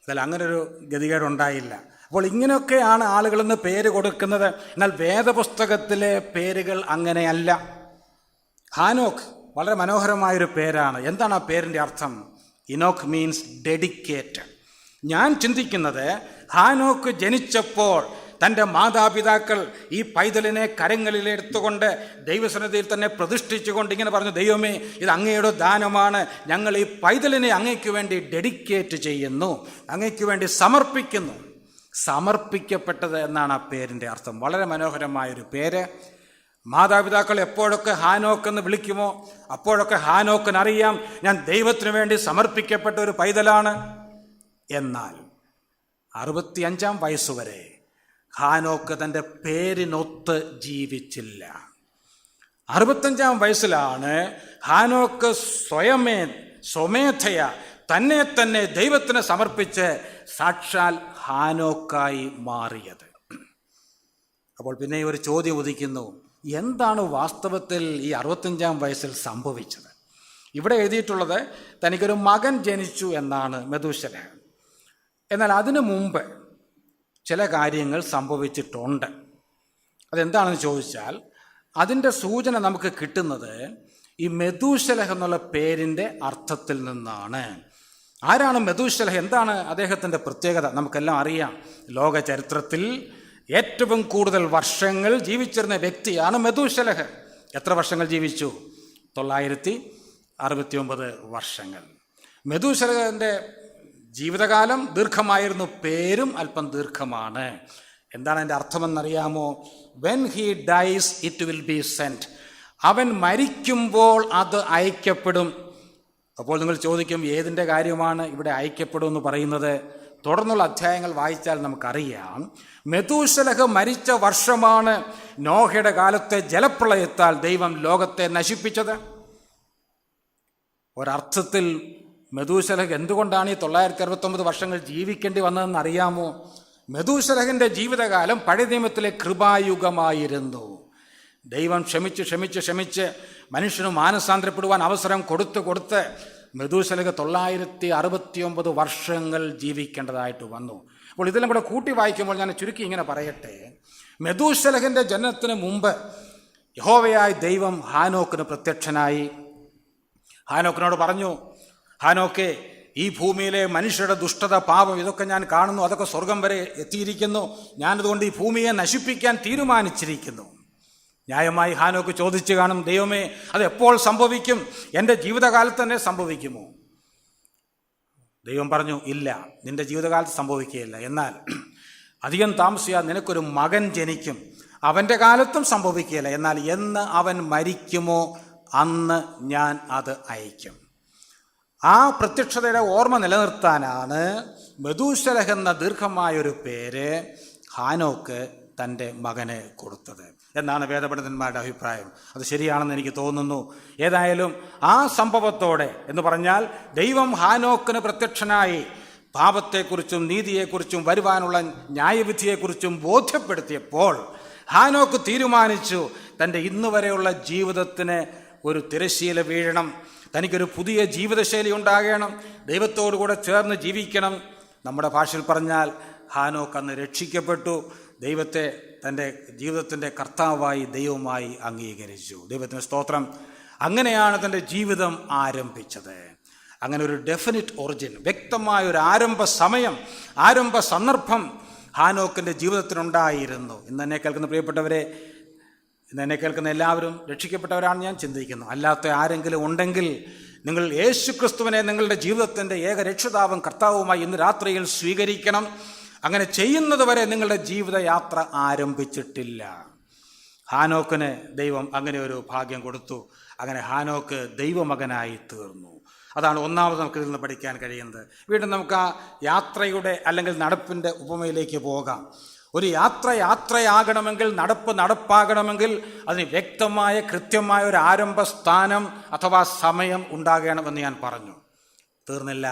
എന്നാൽ അങ്ങനൊരു ഗതികേടുണ്ടായില്ല. അപ്പോൾ ഇങ്ങനെയൊക്കെയാണ് ആളുകളിന്ന് പേര് കൊടുക്കുന്നത്. എന്നാൽ വേദപുസ്തകത്തിലെ പേരുകൾ അങ്ങനെയല്ല. ഹാനോക്ക് വളരെ മനോഹരമായൊരു പേരാണ്. എന്താണ് ആ പേരിൻ്റെ അർത്ഥം? ഇനോക്ക് മീൻസ് ഡെഡിക്കേറ്റഡ്. ഞാൻ ചിന്തിക്കുന്നത് ഹാനോക്ക് ജനിച്ചപ്പോൾ തൻ്റെ മാതാപിതാക്കൾ ഈ പൈതലിനെ കരങ്ങളിലെടുത്തുകൊണ്ട് ദൈവസന്നിധിയിൽ തന്നെ പ്രതിഷ്ഠിച്ചുകൊണ്ട് ഇങ്ങനെ പറഞ്ഞു, ദൈവമേ, ഇത് അങ്ങയുടെ ദാനമാണ്, ഞങ്ങൾ ഈ പൈതലിനെ അങ്ങയ്ക്ക് വേണ്ടി ഡെഡിക്കേറ്റ് ചെയ്യുന്നു, അങ്ങയ്ക്ക് വേണ്ടി സമർപ്പിക്കുന്നു. സമർപ്പിക്കപ്പെട്ടത് എന്നാണ് ആ പേരിൻ്റെ അർത്ഥം. വളരെ മനോഹരമായൊരു പേര്. മാതാപിതാക്കൾ എപ്പോഴൊക്കെ ഹാനോക്കെന്ന് വിളിക്കുമോ അപ്പോഴൊക്കെ ഹാനോക്കിനറിയാം ഞാൻ ദൈവത്തിനു വേണ്ടി സമർപ്പിക്കപ്പെട്ട ഒരു പൈതലാണ്. എന്നാൽ 65-ാം വയസ്സുവരെ ഹാനോക്ക് തൻ്റെ പേരിനൊത്ത് ജീവിച്ചില്ല. 65-ാം വയസ്സിലാണ് ഹാനോക്ക് സ്വമേധയ തന്നെ ദൈവത്തിന് സമർപ്പിച്ച് സാക്ഷാൽ ഹാനോക്കായി മാറിയത്. അപ്പോൾ പിന്നെ ഒരു ചോദ്യം ഉദിക്കുന്നു, എന്താണ് വാസ്തവത്തിൽ ഈ 65-ാം വയസ്സിൽ സംഭവിച്ചത്? ഇവിടെ എഴുതിയിട്ടുള്ളത് തനിക്കൊരു മകൻ ജനിച്ചു എന്നാണ്, മെഥൂശലഹ്. എന്നാൽ അതിനു മുമ്പ് ചില കാര്യങ്ങൾ സംഭവിച്ചിട്ടുണ്ട്. അതെന്താണെന്ന് ചോദിച്ചാൽ അതിൻ്റെ സൂചന നമുക്ക് കിട്ടുന്നത് ഈ മെഥൂശലഹ് എന്നുള്ള പേരിൻ്റെ അർത്ഥത്തിൽ നിന്നാണ്. ആരാണ് മെഥൂശലഹ്? എന്താണ് അദ്ദേഹത്തിൻ്റെ പ്രത്യേകത? നമുക്കെല്ലാം അറിയാം. ലോക ചരിത്രത്തിൽ ഏറ്റവും കൂടുതൽ വർഷങ്ങൾ ജീവിച്ചിരുന്ന വ്യക്തിയാണ് മെഥൂശലഹ്. എത്ര വർഷങ്ങൾ ജീവിച്ചു? 969 വർഷങ്ങൾ. മെഥൂശലഹിൻ്റെ ജീവിതകാലം ദീർഘമായിരുന്നു, പേരും അല്പം ദീർഘമാണ്. എന്താണ് അതിൻ്റെ അർത്ഥമെന്നറിയാമോ? When he dies it will be sent. അവൻ മരിക്കുമ്പോൾ അത് അയക്കപ്പെടും. അപ്പോൾ നിങ്ങൾ ചോദിക്കും, ഏതിൻ്റെ കാര്യമാണ് ഇവിടെ അയക്കപ്പെടും എന്ന് പറയുന്നത്? തുടർന്നുള്ള അധ്യായങ്ങൾ വായിച്ചാൽ നമുക്കറിയാം. മെഥൂശലഹ് മരിച്ച വർഷമാണ് നോഹയുടെ കാലത്തെ ജലപ്രളയത്താൽ ദൈവം ലോകത്തെ നശിപ്പിച്ചത്. ഒരർത്ഥത്തിൽ മെഥൂശലഹ് എന്തുകൊണ്ടാണ് ഈ 969 വർഷങ്ങൾ ജീവിക്കേണ്ടി വന്നതെന്ന് അറിയാമോ? മെഥൂശലഹിൻ്റെ ജീവിതകാലം പഴയ നിയമത്തിലെ കൃപായുഗമായിരുന്നു. ദൈവം ക്ഷമിച്ച് മനുഷ്യന് മാനസാന്തരപ്പെടുവാൻ അവസരം കൊടുത്ത് മെഥൂശലഹ് 969 വർഷങ്ങൾ ജീവിക്കേണ്ടതായിട്ട് വന്നു. അപ്പോൾ ഇതെല്ലാം കൂടെ കൂട്ടി വായിക്കുമ്പോൾ ഞാൻ ചുരുക്കി ഇങ്ങനെ പറയട്ടെ. മെഥൂശലഹിൻ്റെ ജനനത്തിന് മുമ്പ് യഹോവയായ ദൈവം ഹാനോക്കിന് പ്രത്യക്ഷനായി. ഹാനോക്കിനോട് പറഞ്ഞു, ഹാനോക്കേ, ഈ ഭൂമിയിലെ മനുഷ്യരുടെ ദുഷ്ടത, പാപം, ഇതൊക്കെ ഞാൻ കാണുന്നു. അതൊക്കെ സ്വർഗം വരെ എത്തിയിരിക്കുന്നു. ഞാനതുകൊണ്ട് ഈ ഭൂമിയെ നശിപ്പിക്കാൻ തീരുമാനിച്ചിരിക്കുന്നു. ന്യായമായി ഹാനോക്ക് ചോദിച്ചു കാണും, ദൈവമേ, അത് എപ്പോൾ സംഭവിക്കും? എൻ്റെ ജീവിതകാലത്ത് തന്നെ സംഭവിക്കുമോ? ദൈവം പറഞ്ഞു, ഇല്ല, നിൻ്റെ ജീവിതകാലത്ത് സംഭവിക്കുകയില്ല. എന്നാൽ അധികം താമസിയാതെ നിനക്കൊരു മകൻ ജനിക്കും. അവൻ്റെ കാലത്തും സംഭവിക്കുകയില്ല. എന്നാൽ എന്ന് അവൻ മരിക്കുമോ അന്ന് ഞാൻ അത് അയക്കും. ആ പ്രത്യക്ഷതയുടെ ഓർമ്മ നിലനിർത്താനാണ് മെതൂശലഹ് എന്ന ദീർഘമായൊരു പേര് ഹാനോക്ക് തൻ്റെ മകന് കൊടുത്തത് എന്നാണ് വേദപണ്ഡിതന്മാരുടെ അഭിപ്രായം. അത് ശരിയാണെന്ന് എനിക്ക് തോന്നുന്നു. ഏതായാലും ആ സംഭവത്തോടെ എന്ന് പറഞ്ഞാൽ ദൈവം ഹാനോക്കിന് പ്രത്യക്ഷനായി പാപത്തെക്കുറിച്ചും നീതിയെക്കുറിച്ചും വരുവാനുള്ള ന്യായവിധിയെക്കുറിച്ചും ബോധ്യപ്പെടുത്തിയപ്പോൾ ഹാനോക്ക് തീരുമാനിച്ചു തൻ്റെ ഇന്നു വരെയുള്ള ജീവിതത്തിന് ഒരു തിരശ്ശീല വീഴണം, തനിക്കൊരു പുതിയ ജീവിതശൈലി ഉണ്ടാകണം, ദൈവത്തോടു കൂടെ ചേർന്ന് ജീവിക്കണം. നമ്മുടെ ഭാഷയിൽ പറഞ്ഞാൽ ഹാനോക്ക് അന്ന് രക്ഷിക്കപ്പെട്ടു. ദൈവത്തെ തൻ്റെ ജീവിതത്തിൻ്റെ കർത്താവായി ദൈവമായി അംഗീകരിച്ചു. ദൈവത്തിന് സ്തോത്രം. അങ്ങനെയാണ് തൻ്റെ ജീവിതം ആരംഭിച്ചത്. അങ്ങനെ ഒരു ഡെഫിനിറ്റ് ഒറിജിൻ, വ്യക്തമായ ഒരു ആരംഭ സമയം, ആരംഭ സന്ദർഭം ഹാനോക്കിൻ്റെ ജീവിതത്തിനുണ്ടായിരുന്നു. ഇന്ന് എന്നെ കേൾക്കുന്ന പ്രിയപ്പെട്ടവരെ, ഇന്ന് എന്നെ കേൾക്കുന്ന എല്ലാവരും രക്ഷിക്കപ്പെട്ടവരാണ് ഞാൻ ചിന്തിക്കുന്നു. അല്ലാത്ത ആരെങ്കിലും ഉണ്ടെങ്കിൽ നിങ്ങൾ യേശു ക്രിസ്തുവിനെ നിങ്ങളുടെ ജീവിതത്തിൻ്റെ ഏക രക്ഷിതാവും കർത്താവുമായി ഇന്ന് രാത്രിയിൽ സ്വീകരിക്കണം. അങ്ങനെ ചെയ്യുന്നത് വരെ നിങ്ങളുടെ ജീവിതയാത്ര ആരംഭിച്ചിട്ടില്ല. ഹാനോക്കിന് ദൈവം അങ്ങനെ ഒരു ഭാഗ്യം കൊടുത്തു. അങ്ങനെ ഹാനോക്ക് ദൈവമകനായി തീർന്നു. അതാണ് ഒന്നാമത് നമുക്ക് ഇതിൽ നിന്ന് പഠിക്കാൻ കഴിയുന്നത്. വീണ്ടും നമുക്ക് ആ യാത്രയുടെ അല്ലെങ്കിൽ നടപ്പിൻ്റെ ഉപമയിലേക്ക് പോകാം. ഒരു യാത്രയാകണമെങ്കിൽ, നടപ്പാകണമെങ്കിൽ അതിന് വ്യക്തമായ കൃത്യമായ ഒരു ആരംഭ സ്ഥാനം അഥവാ സമയം ഉണ്ടാകണമെന്ന് ഞാൻ പറഞ്ഞു. തീർന്നില്ല.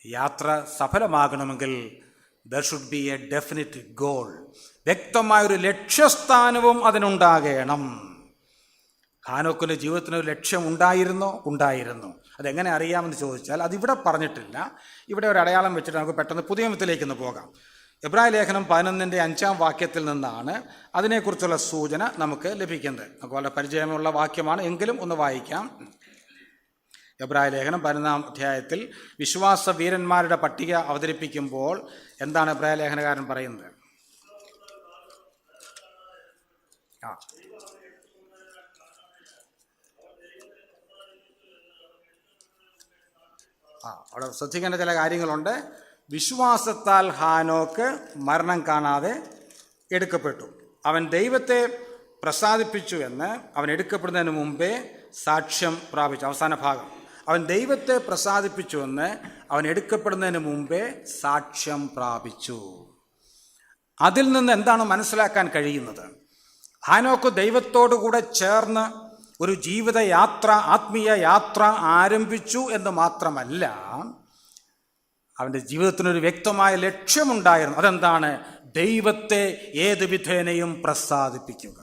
യാത്ര സഫലമാകണമെങ്കിൽ there should be a definite goal, വ്യക്തമായൊരു ലക്ഷ്യസ്ഥാനവും അതിനുണ്ടാകണം. ഹാനോക്കിൻ്റെ ജീവിതത്തിനൊരു ലക്ഷ്യം ഉണ്ടായിരുന്നു. അതെങ്ങനെ അറിയാമെന്ന് ചോദിച്ചാൽ അതിവിടെ പറഞ്ഞിട്ടില്ല. ഇവിടെ ഒരു അടയാളം വെച്ചിട്ട് നമുക്ക് പെട്ടെന്ന് പുതിയ നിയമത്തിലേക്കൊന്ന് പോകാം. എബ്രായ ലേഖനം 11:5 നിന്നാണ് അതിനെക്കുറിച്ചുള്ള സൂചന നമുക്ക് ലഭിക്കുന്നത്. നമുക്ക് വളരെ പരിചയമുള്ള വാക്യമാണ്, എങ്കിലും ഒന്ന് വായിക്കാം. എബ്രായ ലേഖനം 11 വിശ്വാസ വീരന്മാരുടെ പട്ടിക അവതരിപ്പിക്കുമ്പോൾ എന്താണ് എബ്രായ ലേഖനകാരൻ പറയുന്നത്? അവിടെ ശ്രദ്ധിക്കേണ്ട ചില കാര്യങ്ങളുണ്ട്. വിശ്വാസത്താൽ ഹാനോക്ക് മരണം കാണാതെ എടുക്കപ്പെട്ടു. അവൻ ദൈവത്തെ പ്രസാദിപ്പിച്ചു എന്ന് അവൻ എടുക്കപ്പെടുന്നതിന് മുമ്പേ സാക്ഷ്യം പ്രാപിച്ചു. അവസാന ഭാഗം, അവൻ ദൈവത്തെ പ്രസാദിപ്പിച്ചുവെന്ന് അവൻ എടുക്കപ്പെടുന്നതിന് മുമ്പേ സാക്ഷ്യം പ്രാപിച്ചു. അതിൽ നിന്ന് എന്താണ് മനസ്സിലാക്കാൻ കഴിയുന്നത്? ഹാനോക്ക് ദൈവത്തോടു കൂടെ ചേർന്ന് ഒരു ജീവിതയാത്ര, ആത്മീയ യാത്ര ആരംഭിച്ചു എന്ന് മാത്രമല്ല, അവൻ്റെ ജീവിതത്തിനൊരു വ്യക്തമായ ലക്ഷ്യമുണ്ടായിരുന്നു. അതെന്താണ്? ദൈവത്തെ ഏത് വിധേനയും പ്രസാദിപ്പിക്കുക,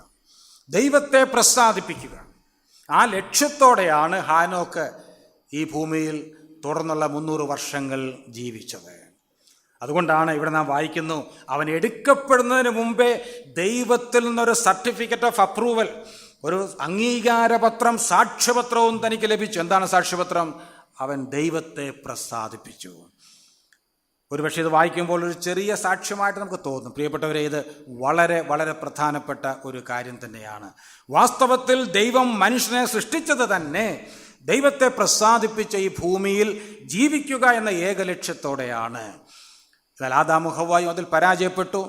ദൈവത്തെ പ്രസാദിപ്പിക്കുക. ആ ലക്ഷ്യത്തോടെയാണ് ഹാനോക്ക് ഈ ഭൂമിയിൽ തുടർന്നുള്ള 300 വർഷങ്ങൾ ജീവിച്ചത്. അതുകൊണ്ടാണ് ഇവിടെ നാം വായിക്കുന്നു, അവൻ എടുക്കപ്പെടുന്നതിന് മുമ്പേ ദൈവത്തിൽ നിന്നൊരു സർട്ടിഫിക്കറ്റ് ഓഫ് അപ്രൂവൽ, ഒരു അംഗീകാരപത്രം, സാക്ഷ്യപത്രവും തനിക്ക് ലഭിച്ചു. എന്താണ് സാക്ഷ്യപത്രം? അവൻ ദൈവത്തെ പ്രസാദിപ്പിച്ചു. ഒരുപക്ഷെ ഇത് വായിക്കുമ്പോൾ ഒരു ചെറിയ സാക്ഷ്യമായിട്ട് നമുക്ക് തോന്നും. പ്രിയപ്പെട്ടവരെ, ഇത് വളരെ വളരെ പ്രധാനപ്പെട്ട ഒരു കാര്യം തന്നെയാണ്. വാസ്തവത്തിൽ ദൈവം മനുഷ്യനെ സൃഷ്ടിച്ചത് തന്നെ ദൈവത്തെ പ്രസാദിപ്പിച്ച ഈ ഭൂമിയിൽ ജീവിക്കുക എന്ന ഏക ലക്ഷ്യത്തോടെയാണ്. എന്നാൽ ആദാമും ഹവ്വായും അതിൽ പരാജയപ്പെട്ടു.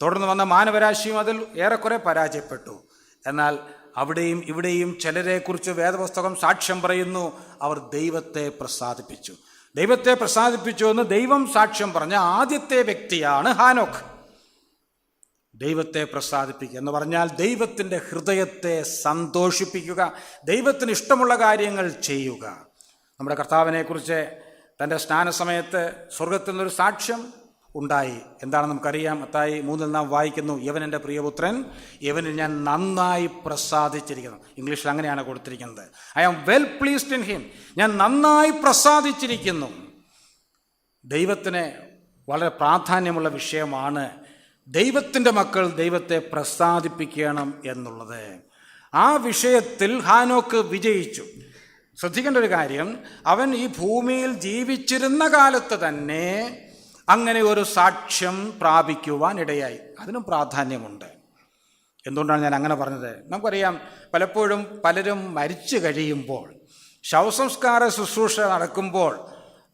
തുടർന്ന് വന്ന മാനവരാശിയും അതിൽ ഏറെക്കുറെ പരാജയപ്പെട്ടു. എന്നാൽ അവിടെയും ഇവിടെയും ചിലരെക്കുറിച്ച് വേദപുസ്തകം സാക്ഷ്യം പറയുന്നു, അവർ ദൈവത്തെ പ്രസാദിപ്പിച്ചു. ദൈവത്തെ പ്രസാദിപ്പിച്ചു എന്ന് ദൈവം സാക്ഷ്യം പറഞ്ഞ ആദ്യത്തെ വ്യക്തിയാണ് ഹാനോക്ക്. ദൈവത്തെ പ്രസാദിപ്പിക്കുക എന്ന് പറഞ്ഞാൽ ദൈവത്തിൻ്റെ ഹൃദയത്തെ സന്തോഷിപ്പിക്കുക, ദൈവത്തിന് ഇഷ്ടമുള്ള കാര്യങ്ങൾ ചെയ്യുക. നമ്മുടെ കർത്താവിനെക്കുറിച്ച് തൻ്റെ സ്നാനസമയത്ത് സ്വർഗത്തിൽ നിന്നൊരു സാക്ഷ്യം ഉണ്ടായി. എന്താണെന്ന് നമുക്കറിയാം. മത്തായി 3 നാം വായിക്കുന്നു, യവൻ എൻ്റെ പ്രിയപുത്രൻ, യവനിൽ ഞാൻ നന്നായി പ്രസാദിച്ചിരിക്കുന്നു. ഇംഗ്ലീഷിൽ അങ്ങനെയാണ് കൊടുത്തിരിക്കുന്നത്. I am well pleased in him. ഞാൻ നന്നായി പ്രസാദിച്ചിരിക്കുന്നു. ദൈവത്തിന് വളരെ പ്രാധാന്യമുള്ള വിഷയമാണ് ദൈവത്തിൻ്റെ മക്കൾ ദൈവത്തെ പ്രസാദിപ്പിക്കണം എന്നുള്ളത്. ആ വിഷയത്തിൽ ഹാനോക്ക് വിജയിച്ചു. ശ്രദ്ധിക്കേണ്ട ഒരു കാര്യം, അവൻ ഈ ഭൂമിയിൽ ജീവിച്ചിരുന്ന കാലത്ത് തന്നെ അങ്ങനെ ഒരു സാക്ഷ്യം പ്രാപിക്കുവാൻ ഇടയായി. അതിനും പ്രാധാന്യമുണ്ട്. എന്തുകൊണ്ടാണ് ഞാൻ അങ്ങനെ പറഞ്ഞത്? നമുക്കറിയാം, പലപ്പോഴും പലരും മരിച്ചു കഴിയുമ്പോൾ, ശവസംസ്കാര ശുശ്രൂഷ നടക്കുമ്പോൾ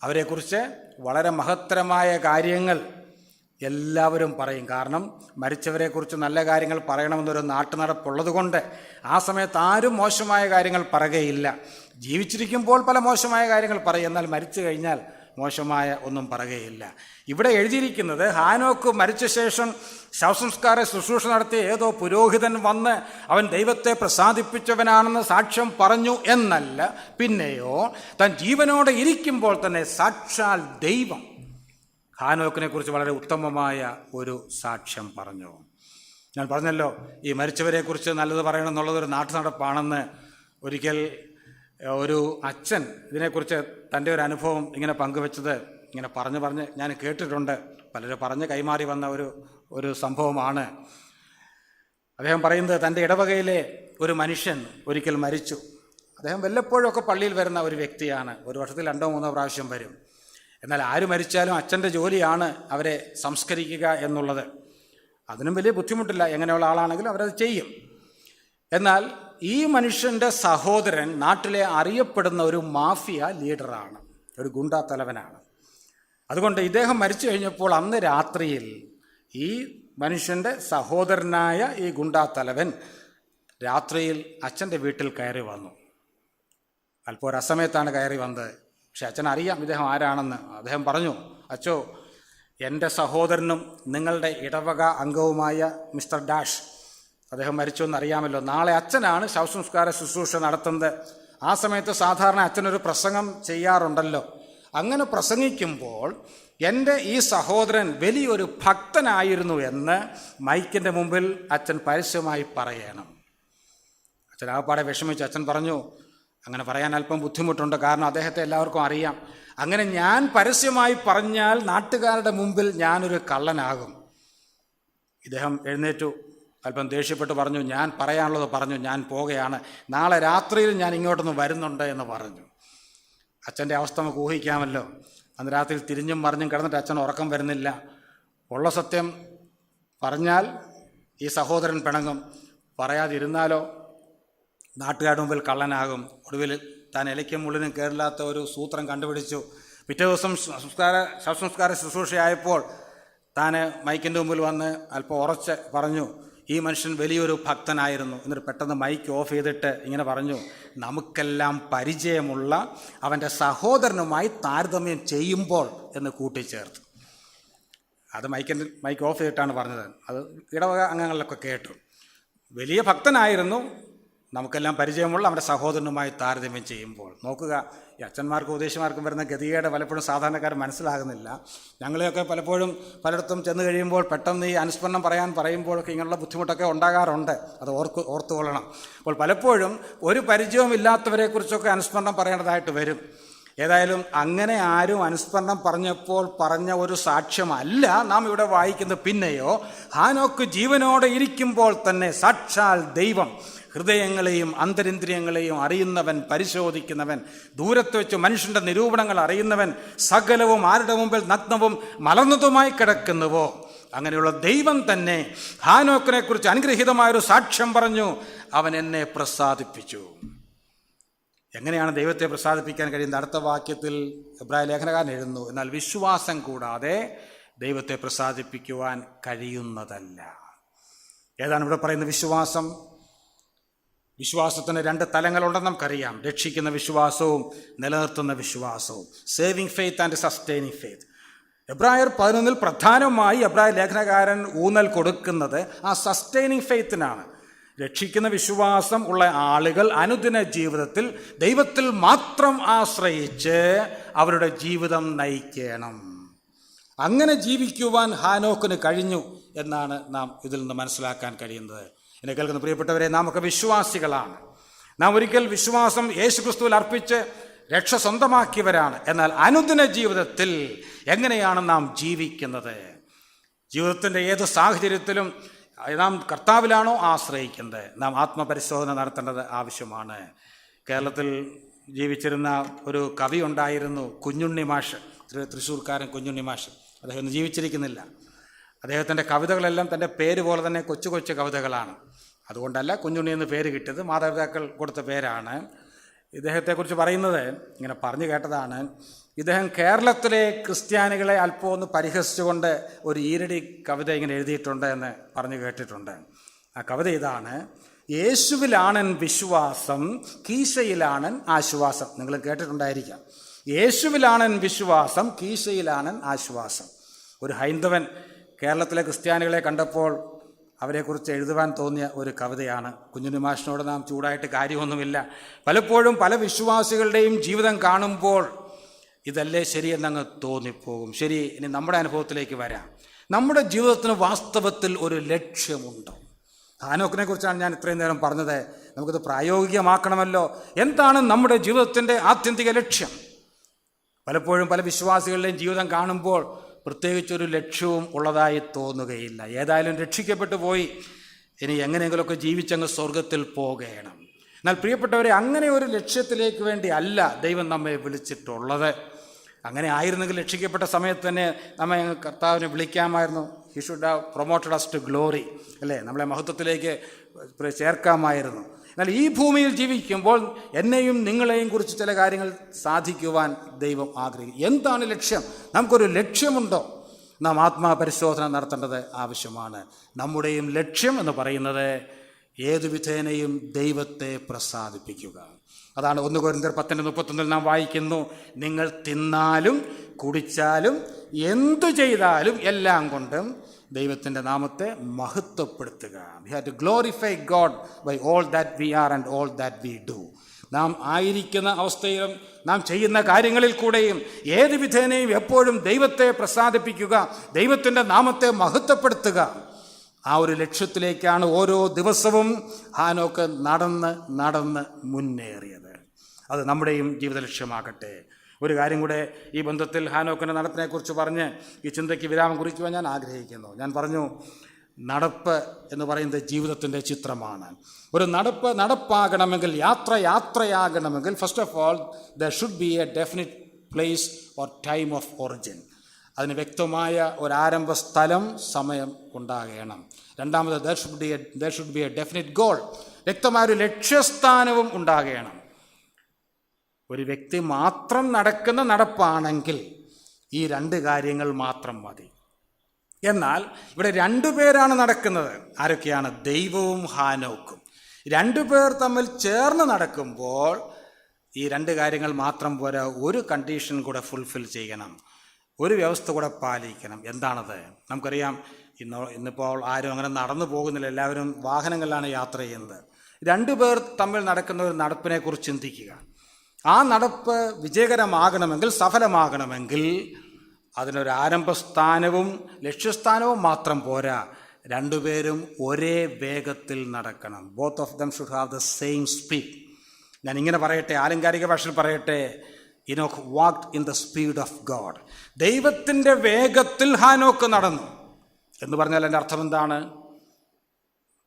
അവരെക്കുറിച്ച് വളരെ മഹത്തരമായ കാര്യങ്ങൾ എല്ലാവരും പറയും. കാരണം മരിച്ചവരെക്കുറിച്ച് നല്ല കാര്യങ്ങൾ പറയണമെന്നൊരു നാട്ടുനടപ്പുള്ളത് കൊണ്ട് ആ സമയത്ത് ആരും മോശമായ കാര്യങ്ങൾ പറയുകയില്ല. ജീവിച്ചിരിക്കുമ്പോൾ പല മോശമായ കാര്യങ്ങൾ പറയും, എന്നാൽ മരിച്ചു കഴിഞ്ഞാൽ മോശമായ ഒന്നും പറയുകയില്ല. ഇവിടെ എഴുതിയിരിക്കുന്നത് ഹാനോക്ക് മരിച്ച ശേഷം ശവസംസ്കാര ശുശ്രൂഷ നടത്തിയ ഏതോ പുരോഹിതൻ വന്ന് അവൻ ദൈവത്തെ പ്രസാദിപ്പിച്ചവനാണെന്ന് സാക്ഷ്യം പറഞ്ഞു എന്നല്ല, പിന്നെയോ താൻ ജീവനോടെ ഇരിക്കുമ്പോൾ തന്നെ സാക്ഷാൽ ദൈവം ഹാനോക്കിനെ കുറിച്ച് വളരെ ഉത്തമമായ ഒരു സാക്ഷ്യം പറഞ്ഞു. ഞാൻ പറഞ്ഞല്ലോ, ഈ മരിച്ചവരെക്കുറിച്ച് നല്ലത് പറയണം എന്നുള്ളതൊരു നാട്ടുനടപ്പാണെന്ന്. ഒരിക്കൽ ഒരു അച്ഛൻ ഇതിനെക്കുറിച്ച് തൻ്റെ ഒരു അനുഭവം ഇങ്ങനെ പങ്കുവെച്ചത് ഇങ്ങനെ പറഞ്ഞ് ഞാൻ കേട്ടിട്ടുണ്ട്. പലരും പറഞ്ഞ് കൈമാറി വന്ന ഒരു സംഭവമാണ്. അദ്ദേഹം പറയുന്നത്, തൻ്റെ ഇടവകയിലെ ഒരു മനുഷ്യൻ ഒരിക്കൽ മരിച്ചു. അദ്ദേഹം വല്ലപ്പോഴൊക്കെ പള്ളിയിൽ വരുന്ന ഒരു വ്യക്തിയാണ്. ഒരു വർഷത്തിൽ 2-3 പ്രാവശ്യം വരും. എന്നാൽ ആര് മരിച്ചാലും അച്ഛൻ്റെ ജോലിയാണ് അവരെ സംസ്കരിക്കുക എന്നുള്ളത്. അതിനും വലിയ ബുദ്ധിമുട്ടില്ല, എങ്ങനെയുള്ള ആളാണെങ്കിലും അവരത് ചെയ്യും. എന്നാൽ ഈ മനുഷ്യൻ്റെ സഹോദരൻ നാട്ടിലെ അറിയപ്പെടുന്ന ഒരു മാഫിയ ലീഡറാണ്, ഒരു ഗുണ്ടാ തലവനാണ്. അതുകൊണ്ട് ഇദ്ദേഹം മരിച്ചു കഴിഞ്ഞപ്പോൾ അന്ന് രാത്രിയിൽ ഈ മനുഷ്യൻ്റെ സഹോദരനായ ഈ ഗുണ്ടാ തലവൻ രാത്രിയിൽ അച്ഛൻ്റെ വീട്ടിൽ കയറി വന്നു. അല്പം ഒരസമയത്താണ് കയറി വന്നത്. പക്ഷെ അച്ഛൻ അറിയാം ഇദ്ദേഹം ആരാണെന്ന്. അദ്ദേഹം പറഞ്ഞു, അച്ചോ, എൻ്റെ സഹോദരനും നിങ്ങളുടെ ഇടവക അംഗവുമായ മിസ്റ്റർ ഡാഷ്, അദ്ദേഹം മരിച്ചു എന്നറിയാമല്ലോ. നാളെ അച്ഛനാണ് ശവസംസ്കാര ശുശ്രൂഷ നടത്തുന്നത്. ആ സമയത്ത് സാധാരണ അച്ഛനൊരു പ്രസംഗം ചെയ്യാറുണ്ടല്ലോ. അങ്ങനെ പ്രസംഗിക്കുമ്പോൾ എൻ്റെ ഈ സഹോദരൻ വലിയൊരു ഭക്തനായിരുന്നു എന്ന് മൈക്കിൻ്റെ മുമ്പിൽ അച്ഛൻ പരസ്യമായി പറയണം. അച്ഛൻ ആകപ്പാടെ വിഷമിച്ചു. അച്ഛൻ പറഞ്ഞു, അങ്ങനെ പറയാൻ അല്പം ബുദ്ധിമുട്ടുണ്ട്, കാരണം അദ്ദേഹത്തെ എല്ലാവർക്കും അറിയാം. അങ്ങനെ ഞാൻ പരസ്യമായി പറഞ്ഞാൽ നാട്ടുകാരുടെ മുമ്പിൽ ഞാനൊരു കള്ളനാകും. ഇദ്ദേഹം എഴുന്നേറ്റു, അല്പം ദേഷ്യപ്പെട്ട് പറഞ്ഞു, ഞാൻ പറയാനുള്ളത് പറഞ്ഞു, ഞാൻ പോകുകയാണ്, നാളെ രാത്രിയിൽ ഞാൻ ഇങ്ങോട്ടൊന്ന് വരുന്നുണ്ട് എന്ന് പറഞ്ഞു. അച്ഛൻ്റെ അവസ്ഥ നമുക്ക് ഊഹിക്കാമല്ലോ. അന്ന് രാത്രിയിൽ തിരിഞ്ഞും മറിഞ്ഞും കിടന്നിട്ട് അച്ഛൻ ഉറക്കം വരുന്നില്ല. ഉള്ള സത്യം പറഞ്ഞാൽ ഈ സഹോദരൻ പിണങ്ങും, പറയാതിരുന്നാലോ നാട്ടുകാരുടെ മുമ്പിൽ കള്ളനാകും. ഒടുവിൽ താൻ ഇലയ്ക്കും മുള്ളിനും കയറില്ലാത്ത ഒരു സൂത്രം കണ്ടുപിടിച്ചു. പിറ്റേ ദിവസം ശവസംസ്കാര ശുശ്രൂഷയായപ്പോൾ താൻ മൈക്കിൻ്റെ മുമ്പിൽ വന്ന് അല്പം ഉറച്ച് പറഞ്ഞു, ഈ മനുഷ്യൻ വലിയൊരു ഭക്തനായിരുന്നു. എന്നിട്ട് പെട്ടെന്ന് മൈക്ക് ഓഫ് ചെയ്തിട്ട് ഇങ്ങനെ പറഞ്ഞു, നമുക്കെല്ലാം പരിചയമുള്ള അവൻ്റെ സഹോദരനുമായി താരതമ്യം ചെയ്യുമ്പോൾ എന്ന് കൂട്ടിച്ചേർത്തു. അത് മൈക്ക് ഓഫ് ചെയ്തിട്ടാണ് പറഞ്ഞത്. അത് ഇടവക അംഗങ്ങളിലൊക്കെ കേട്ടു. വലിയ ഭക്തനായിരുന്നു, നമുക്കെല്ലാം പരിചയമുള്ള അവൻ്റെ സഹോദരനുമായി താരതമ്യം ചെയ്യുമ്പോൾ. നോക്കുക, ഈ അച്ഛന്മാർക്കും ഉപദേശിമാർക്കും വരുന്ന ഗതികേട് പലപ്പോഴും സാധാരണക്കാർ മനസ്സിലാകുന്നില്ല. ഞങ്ങളെയൊക്കെ പലപ്പോഴും പലയിടത്തും ചെന്ന് കഴിയുമ്പോൾ പെട്ടെന്ന് ഈ അനുസ്മരണം പറയുമ്പോഴൊക്കെ ഇങ്ങനെയുള്ള ബുദ്ധിമുട്ടൊക്കെ ഉണ്ടാകാറുണ്ട്. അത് ഓർത്തുകൊള്ളണം. അപ്പോൾ പലപ്പോഴും ഒരു പരിചയമില്ലാത്തവരെക്കുറിച്ചൊക്കെ അനുസ്മരണം പറയേണ്ടതായിട്ട് വരും. ഏതായാലും അങ്ങനെ ആരും അനുസ്മരണം പറഞ്ഞപ്പോൾ പറഞ്ഞ ഒരു സാക്ഷ്യമല്ല നാം ഇവിടെ വായിക്കുന്നത്. പിന്നെയോ ഹാനോക്ക് ജീവനോടെ ഇരിക്കുമ്പോൾ തന്നെ സാക്ഷാൽ ദൈവം ഹൃദയങ്ങളെയും അന്തരിന്ദ്രിയങ്ങളെയും അറിയുന്നവൻ, പരിശോധിക്കുന്നവൻ, ദൂരത്ത് വെച്ച് മനുഷ്യൻ്റെ നിരൂപണങ്ങൾ അറിയുന്നവൻ, സകലവും ആരുടെ മുമ്പിൽ നഗ്നവും മലർന്നതുമായി കിടക്കുന്നുവോ അങ്ങനെയുള്ള ദൈവം തന്നെ ഹാനോക്കിനെ കുറിച്ച് അനുഗ്രഹീതമായൊരു സാക്ഷ്യം പറഞ്ഞു, അവൻ എന്നെ പ്രസാദിപ്പിച്ചു. എങ്ങനെയാണ് ദൈവത്തെ പ്രസാദിപ്പിക്കാൻ കഴിയുന്നത്? അടുത്ത വാക്യത്തിൽ എബ്രായ ലേഖനകാരൻ എഴുതുന്നു, എന്നാൽ വിശ്വാസം കൂടാതെ ദൈവത്തെ പ്രസാദിപ്പിക്കുവാൻ കഴിയുന്നതല്ല. ഏതാണ് ഇവിടെ പറയുന്ന വിശ്വാസം? വിശ്വാസത്തിന് 2 തലങ്ങളുണ്ടെന്ന് നമുക്കറിയാം. രക്ഷിക്കുന്ന വിശ്വാസവും നിലനിർത്തുന്ന വിശ്വാസവും. Saving faith and sustaining faith. എബ്രായർ 11 പ്രധാനമായി എബ്രായ ലേഖനകാരൻ ഊന്നൽ കൊടുക്കുന്നത് ആ സസ്റ്റെയിനിങ് ഫെയ്ത്തിനാണ്. രക്ഷിക്കുന്ന വിശ്വാസം ഉള്ള ആളുകൾ അനുദിന ജീവിതത്തിൽ ദൈവത്തിൽ മാത്രം ആശ്രയിച്ച് അവരുടെ ജീവിതം നയിക്കണം. അങ്ങനെ ജീവിക്കുവാൻ ഹാനോക്കിന് കഴിഞ്ഞു എന്നാണ് നാം ഇതിൽ നിന്ന് മനസ്സിലാക്കാൻ കഴിയുന്നത്. എന്നെ കേൾക്കുന്ന പ്രിയപ്പെട്ടവരെ, നാം ഒക്കെ വിശ്വാസികളാണ്. നാം ഒരിക്കൽ വിശ്വാസം യേശുക്രിസ്തുവിൽ അർപ്പിച്ച് രക്ഷ സ്വന്തമാക്കിയവരാണ്. എന്നാൽ അനുദിന ജീവിതത്തിൽ എങ്ങനെയാണ് നാം ജീവിക്കുന്നത്? ജീവിതത്തിൻ്റെ ഏത് സാഹചര്യത്തിലും നാം കർത്താവിലാണോ ആശ്രയിക്കുന്നത്? നാം ആത്മപരിശോധന നടത്തേണ്ടത് ആവശ്യമാണ്. കേരളത്തിൽ ജീവിച്ചിരുന്ന ഒരു കവി ഉണ്ടായിരുന്നു, കുഞ്ഞുണ്ണി മാഷ്, തൃശ്ശൂർക്കാരൻ കുഞ്ഞുണ്ണി മാഷ്. അദ്ദേഹം ഇന്ന് ജീവിച്ചിരിക്കുന്നില്ല. അദ്ദേഹത്തിൻ്റെ കവിതകളെല്ലാം തൻ്റെ പേര് പോലെ തന്നെ കൊച്ചു കൊച്ചു കവിതകളാണ്. അതുകൊണ്ടല്ല കുഞ്ഞുണ്ണി എന്ന് പേര് കിട്ടിയത്, മാതാപിതാക്കൾ കൊടുത്ത പേരാണ്. ഇദ്ദേഹത്തെക്കുറിച്ച് പറയുന്നത് ഇങ്ങനെ പറഞ്ഞു കേട്ടതാണ്, ഇദ്ദേഹം കേരളത്തിലെ ക്രിസ്ത്യാനികളെ അല്പം ഒന്ന് പരിഹസിച്ചുകൊണ്ട് ഒരു ഈരടി കവിത ഇങ്ങനെ എഴുതിയിട്ടുണ്ട് എന്ന് പറഞ്ഞു കേട്ടിട്ടുണ്ട്. ആ കവിത ഇതാണ്: യേശുവിലാണൻ വിശ്വാസം, കീശയിലാണൻ ആശ്വാസം. നിങ്ങൾ കേട്ടിട്ടുണ്ടായിരിക്കാം. യേശുവിലാണൻ വിശ്വാസം, കീശയിലാണൻ ആശ്വാസം. ഒരു ഹൈന്ദവൻ കേരളത്തിലെ ക്രിസ്ത്യാനികളെ കണ്ടപ്പോൾ അവരെക്കുറിച്ച് എഴുതുവാൻ തോന്നിയ ഒരു കവിതയാണ്. കുഞ്ഞുണ്ണി മാഷിനോട് നാം ചൂടായിട്ട് കാര്യമൊന്നുമില്ല. പലപ്പോഴും പല വിശ്വാസികളുടെയും ജീവിതം കാണുമ്പോൾ ഇതല്ലേ ശരിയെന്നങ്ങ് തോന്നിപ്പോകും. ശരി, ഇനി നമ്മുടെ അനുഭവത്തിലേക്ക് വരാം. നമ്മുടെ ജീവിതത്തിന് വാസ്തവത്തിൽ ഒരു ലക്ഷ്യമുണ്ടോ? ഹാനോക്കിനെ കുറിച്ചാണ് ഞാൻ ഇത്രയും നേരം പറഞ്ഞത്. നമുക്കിത് പ്രായോഗികമാക്കണമല്ലോ. എന്താണ് നമ്മുടെ ജീവിതത്തിൻ്റെ ആത്യന്തിക ലക്ഷ്യം? പലപ്പോഴും പല വിശ്വാസികളുടെയും ജീവിതം കാണുമ്പോൾ പ്രത്യേകിച്ചൊരു ലക്ഷ്യവും ഉള്ളതായി തോന്നുകയില്ല. ഏതായാലും രക്ഷിക്കപ്പെട്ടു പോയി, ഇനി എങ്ങനെയെങ്കിലുമൊക്കെ ജീവിച്ചങ്ങ് സ്വർഗത്തിൽ പോകണം. എന്നാൽ പ്രിയപ്പെട്ടവരെ, അങ്ങനെ ഒരു ലക്ഷ്യത്തിലേക്ക് വേണ്ടി അല്ല ദൈവം നമ്മെ വിളിച്ചിട്ടുള്ളത്. അങ്ങനെ ആയിരുന്നെങ്കിൽ രക്ഷിക്കപ്പെട്ട സമയത്ത് തന്നെ നമ്മെ കർത്താവിനെ വിളിക്കാമായിരുന്നു. He should have promoted us to glory, അല്ലേ? നമ്മളെ മഹത്വത്തിലേക്ക് ചേർക്കാമായിരുന്നു. എന്നാൽ ഈ ഭൂമിയിൽ ജീവിക്കുമ്പോൾ എന്നെയും നിങ്ങളെയും കുറിച്ച് ചില കാര്യങ്ങൾ സാധിക്കുവാൻ ദൈവം ആഗ്രഹിക്കും. എന്താണ് ലക്ഷ്യം? നമുക്കൊരു ലക്ഷ്യമുണ്ടോ? നാം ആത്മാപരിശോധന നടത്തേണ്ടത് ആവശ്യമാണ്. നമ്മുടെയും ലക്ഷ്യം എന്ന് പറയുന്നത് ഏതു വിധേനയും ദൈവത്തെ പ്രസാദിപ്പിക്കുക. അതാണ് 1 കൊരിന്ത്യർ 10:31 നാം വായിക്കുന്നു: നിങ്ങൾ തിന്നാലും കുടിച്ചാലും എന്തു ചെയ്താലും എല്ലാം കൊണ്ടും ദൈവത്തിൻ്റെ നാമത്തെ മഹത്വപ്പെടുത്തുക. We have to glorify God by all that we are and all that we do. നാം ആയിരിക്കുന്ന അവസ്ഥയിലും നാം ചെയ്യുന്ന കാര്യങ്ങളിൽ കൂടെയും ഏത് വിധേനയും എപ്പോഴും ദൈവത്തെ പ്രസാദിപ്പിക്കുക, ദൈവത്തിൻ്റെ നാമത്തെ മഹത്വപ്പെടുത്തുക. ആ ഒരു ലക്ഷ്യത്തിലേക്കാണ് ഓരോ ദിവസവും ഹാനോക്ക് നടന്ന് മുന്നേറിയത്. അത് നമ്മുടെയും ജീവിത ലക്ഷ്യമാകട്ടെ. ഒരു കാര്യം കൂടെ ഈ ബന്ധത്തിൽ ഹാനോക്കിൻ്റെ നടപ്പിനെക്കുറിച്ച് പറഞ്ഞ് ഈ ചിന്തയ്ക്ക് വിരാമം കുറിക്കുവാൻ ഞാൻ ആഗ്രഹിക്കുന്നു. ഞാൻ പറഞ്ഞു, നടപ്പ് എന്ന് പറയുന്നത് ജീവിതത്തിൻ്റെ ചിത്രമാണ്. ഒരു നടപ്പാകണമെങ്കിൽ, യാത്രയാകണമെങ്കിൽ, first of all there should be a definite place or time of origin. അതിന് വ്യക്തമായ ഒരാരംഭ സ്ഥലം, സമയം ഉണ്ടാകണം. രണ്ടാമത് there should be a definite goal. വ്യക്തമായൊരു ലക്ഷ്യസ്ഥാനവും ഉണ്ടാകണം. ഒരു വ്യക്തി മാത്രം നടക്കുന്ന നടപ്പാണെങ്കിൽ ഈ 2 കാര്യങ്ങൾ മാത്രം മതി. എന്നാൽ ഇവിടെ 2 പേരാണ് നടക്കുന്നത്. ആരൊക്കെയാണ്? ദൈവവും ഹാനോക്കും. 2 പേർ തമ്മിൽ ചേർന്ന് നടക്കുമ്പോൾ ഈ 2 കാര്യങ്ങൾ മാത്രം പോരാ, ഒരു കണ്ടീഷൻ കൂടെ ഫുൾഫിൽ ചെയ്യണം, ഒരു വ്യവസ്ഥ കൂടെ പാലിക്കണം. എന്താണത്? നമുക്കറിയാം, ഇന്നിപ്പോൾ ആരും അങ്ങനെ നടന്നു പോകുന്നില്ല. എല്ലാവരും വാഹനങ്ങളിലാണ് യാത്ര ചെയ്യുന്നത്. 2 പേർ തമ്മിൽ നടക്കുന്ന ഒരു നടപ്പിനെ കുറിച്ച് ചിന്തിക്കുക. ആ നടപ്പ് വിജയകരമാകണമെങ്കിൽ, സഫലമാകണമെങ്കിൽ അതിനൊരു ആരംഭസ്ഥാനവും ലക്ഷ്യസ്ഥാനവും മാത്രം പോരാ, 2 പേരും ഒരേ വേഗത്തിൽ നടക്കണം. Both of them should have the same speed. ഞാൻ ഇങ്ങനെ പറയട്ടെ, ആലങ്കാരിക ഭാഷയിൽ പറയട്ടെ, Enoch walked in the speed of God. ദൈവത്തിൻ്റെ വേഗത്തിൽ ഹാനോക്ക് നടന്നു എന്ന് പറഞ്ഞാൽ എൻ്റെ അർത്ഥം എന്താണ്?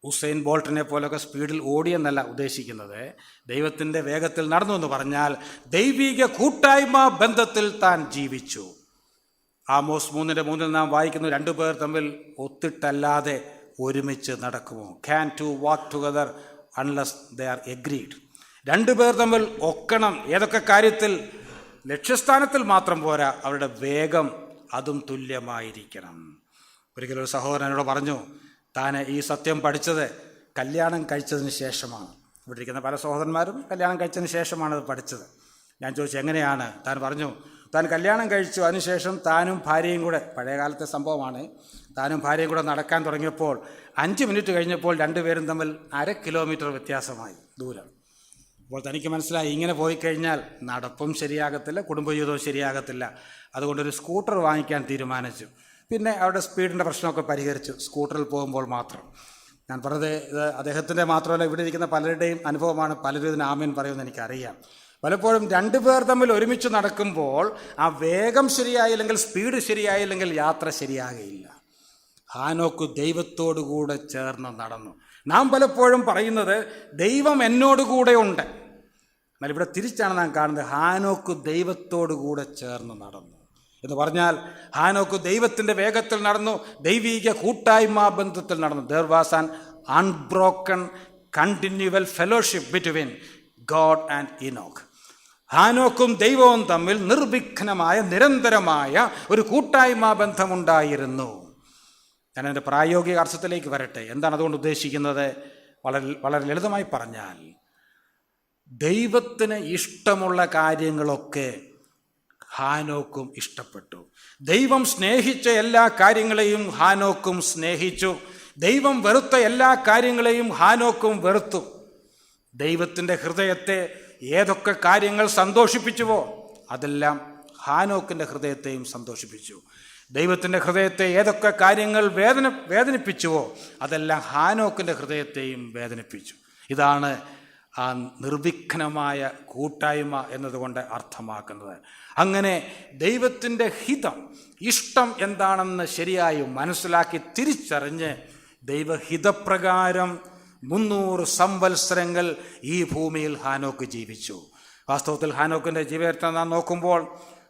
ഉസൈൻ ബോൾട്ടിനെ പോലൊക്കെ സ്പീഡിൽ ഓടിയെന്നല്ല ഉദ്ദേശിക്കുന്നത്. ദൈവത്തിൻ്റെ വേഗത്തിൽ നടന്നു എന്ന് പറഞ്ഞാൽ ദൈവിക കൂട്ടായ്മ ബന്ധത്തിൽ താൻ ജീവിച്ചു. ആമോസ് 3:3 നാം വായിക്കുന്നു, 2 പേർ തമ്മിൽ ഒത്തിട്ടല്ലാതെ ഒരുമിച്ച് നടക്കുമോ? Can two walk together unless they are agreed? 2 പേർ തമ്മിൽ ഒക്കണം. ഏതൊക്കെ കാര്യത്തിൽ? ലക്ഷ്യസ്ഥാനത്തിൽ മാത്രം പോരാ, അവരുടെ വേഗം അതും തുല്യമായിരിക്കണം. ഒരിക്കലൊരു സഹോദരനോട് പറഞ്ഞു, താൻ ഈ സത്യം പഠിച്ചത് കല്യാണം കഴിച്ചതിന് ശേഷമാണ്. ഇവിടെ ഇരിക്കുന്ന പല സഹോദരന്മാരും കല്യാണം കഴിച്ചതിന് ശേഷമാണ് അത് പഠിച്ചത്. ഞാൻ ചോദിച്ചു, എങ്ങനെയാണ്? താൻ പറഞ്ഞു, താൻ കല്യാണം കഴിച്ചു, അതിനുശേഷം താനും ഭാര്യയും കൂടെ, പഴയ കാലത്തെ സംഭവമാണ്, താനും ഭാര്യയും കൂടെ നടക്കാൻ തുടങ്ങിയപ്പോൾ 5 മിനിറ്റ് കഴിഞ്ഞപ്പോൾ 2 പേരും തമ്മിൽ 1/2 കിലോമീറ്റർ വ്യത്യാസമായി ദൂരം. അപ്പോൾ തനിക്ക് മനസ്സിലായി, ഇങ്ങനെ പോയി കഴിഞ്ഞാൽ നടപ്പും ശരിയാകത്തില്ല, കുടുംബജീവിതവും ശരിയാകത്തില്ല. അതുകൊണ്ടൊരു സ്കൂട്ടർ വാങ്ങിക്കാൻ തീരുമാനിച്ചു. പിന്നെ അവിടെ സ്പീഡിൻ്റെ പ്രശ്നമൊക്കെ പരിഹരിച്ചു, സ്കൂട്ടറിൽ പോകുമ്പോൾ മാത്രം. ഞാൻ പറഞ്ഞത് ഇത് അദ്ദേഹത്തിൻ്റെ മാത്രമല്ല, ഇവിടെ ഇരിക്കുന്ന പലരുടെയും അനുഭവമാണ്. പലരും ഇതിന് ആമേൻ പറയുമെന്ന് എനിക്കറിയാം. പലപ്പോഴും 2 പേർ തമ്മിൽ ഒരുമിച്ച് നടക്കുമ്പോൾ ആ വേഗം ശരിയായില്ലെങ്കിൽ, സ്പീഡ് ശരിയായില്ലെങ്കിൽ യാത്ര ശരിയാകയില്ല. ഹാനോക്ക് ദൈവത്തോടുകൂടെ ചേർന്ന് നടന്നു. നാം പലപ്പോഴും പറയുന്നത് ദൈവം എന്നോടുകൂടെ ഉണ്ട്. എന്നാൽ ഇവിടെ തിരിച്ചാണ് നാം കാണുന്നത്, ഹാനോക്ക് ദൈവത്തോടുകൂടെ ചേർന്ന് നടന്നു എന്ന് പറഞ്ഞാൽ ഹാനോക്ക് ദൈവത്തിൻ്റെ വേഗത്തിൽ നടന്നു, ദൈവീക കൂട്ടായ്മ ബന്ധത്തിൽ നടന്നു. There was an unbroken continual fellowship between God and Enoch. ഹാനോക്കും ദൈവവും തമ്മിൽ നിർവിഘ്നമായ നിരന്തരമായ ഒരു കൂട്ടായ്മ ബന്ധമുണ്ടായിരുന്നു. ഞാൻ എൻ്റെ പ്രായോഗിക അർത്ഥത്തിലേക്ക് വരട്ടെ. എന്താണ് അതുകൊണ്ട് ഉദ്ദേശിക്കുന്നത്? വളരെ ലളിതമായി പറഞ്ഞാൽ, ദൈവത്തിന് ഇഷ്ടമുള്ള കാര്യങ്ങളൊക്കെ ഹാനോക്കും ഇഷ്ടപ്പെട്ടു. ദൈവം സ്നേഹിച്ച എല്ലാ കാര്യങ്ങളെയും ഹാനോക്കും സ്നേഹിച്ചു. ദൈവം വെറുത്ത എല്ലാ കാര്യങ്ങളെയും ഹാനോക്കും വെറുത്തു. ദൈവത്തിൻ്റെ ഹൃദയത്തെ ഏതൊക്കെ കാര്യങ്ങൾ സന്തോഷിപ്പിച്ചുവോ അതെല്ലാം ഹാനോക്കിൻ്റെ ഹൃദയത്തെയും സന്തോഷിപ്പിച്ചു. ദൈവത്തിൻ്റെ ഹൃദയത്തെ ഏതൊക്കെ കാര്യങ്ങൾ വേദനിപ്പിച്ചുവോ അതെല്ലാം ഹാനോക്കിൻ്റെ ഹൃദയത്തെയും വേദനിപ്പിച്ചു. ഇതാണ് ആ നിർവിഘ്നമായ കൂട്ടായ്മ എന്നതുകൊണ്ട് അർത്ഥമാക്കുന്നത്. അങ്ങനെ ദൈവത്തിൻ്റെ ഹിതം, ഇഷ്ടം എന്താണെന്ന് ശരിയായി മനസ്സിലാക്കി തിരിച്ചറിഞ്ഞ് ദൈവഹിതപ്രകാരം 300 സംവത്സരങ്ങൾ ഈ ഭൂമിയിൽ ഹാനോക്ക് ജീവിച്ചു. വാസ്തവത്തിൽ ഹാനോക്കിൻ്റെ ജീവിതത്തെ നാം നോക്കുമ്പോൾ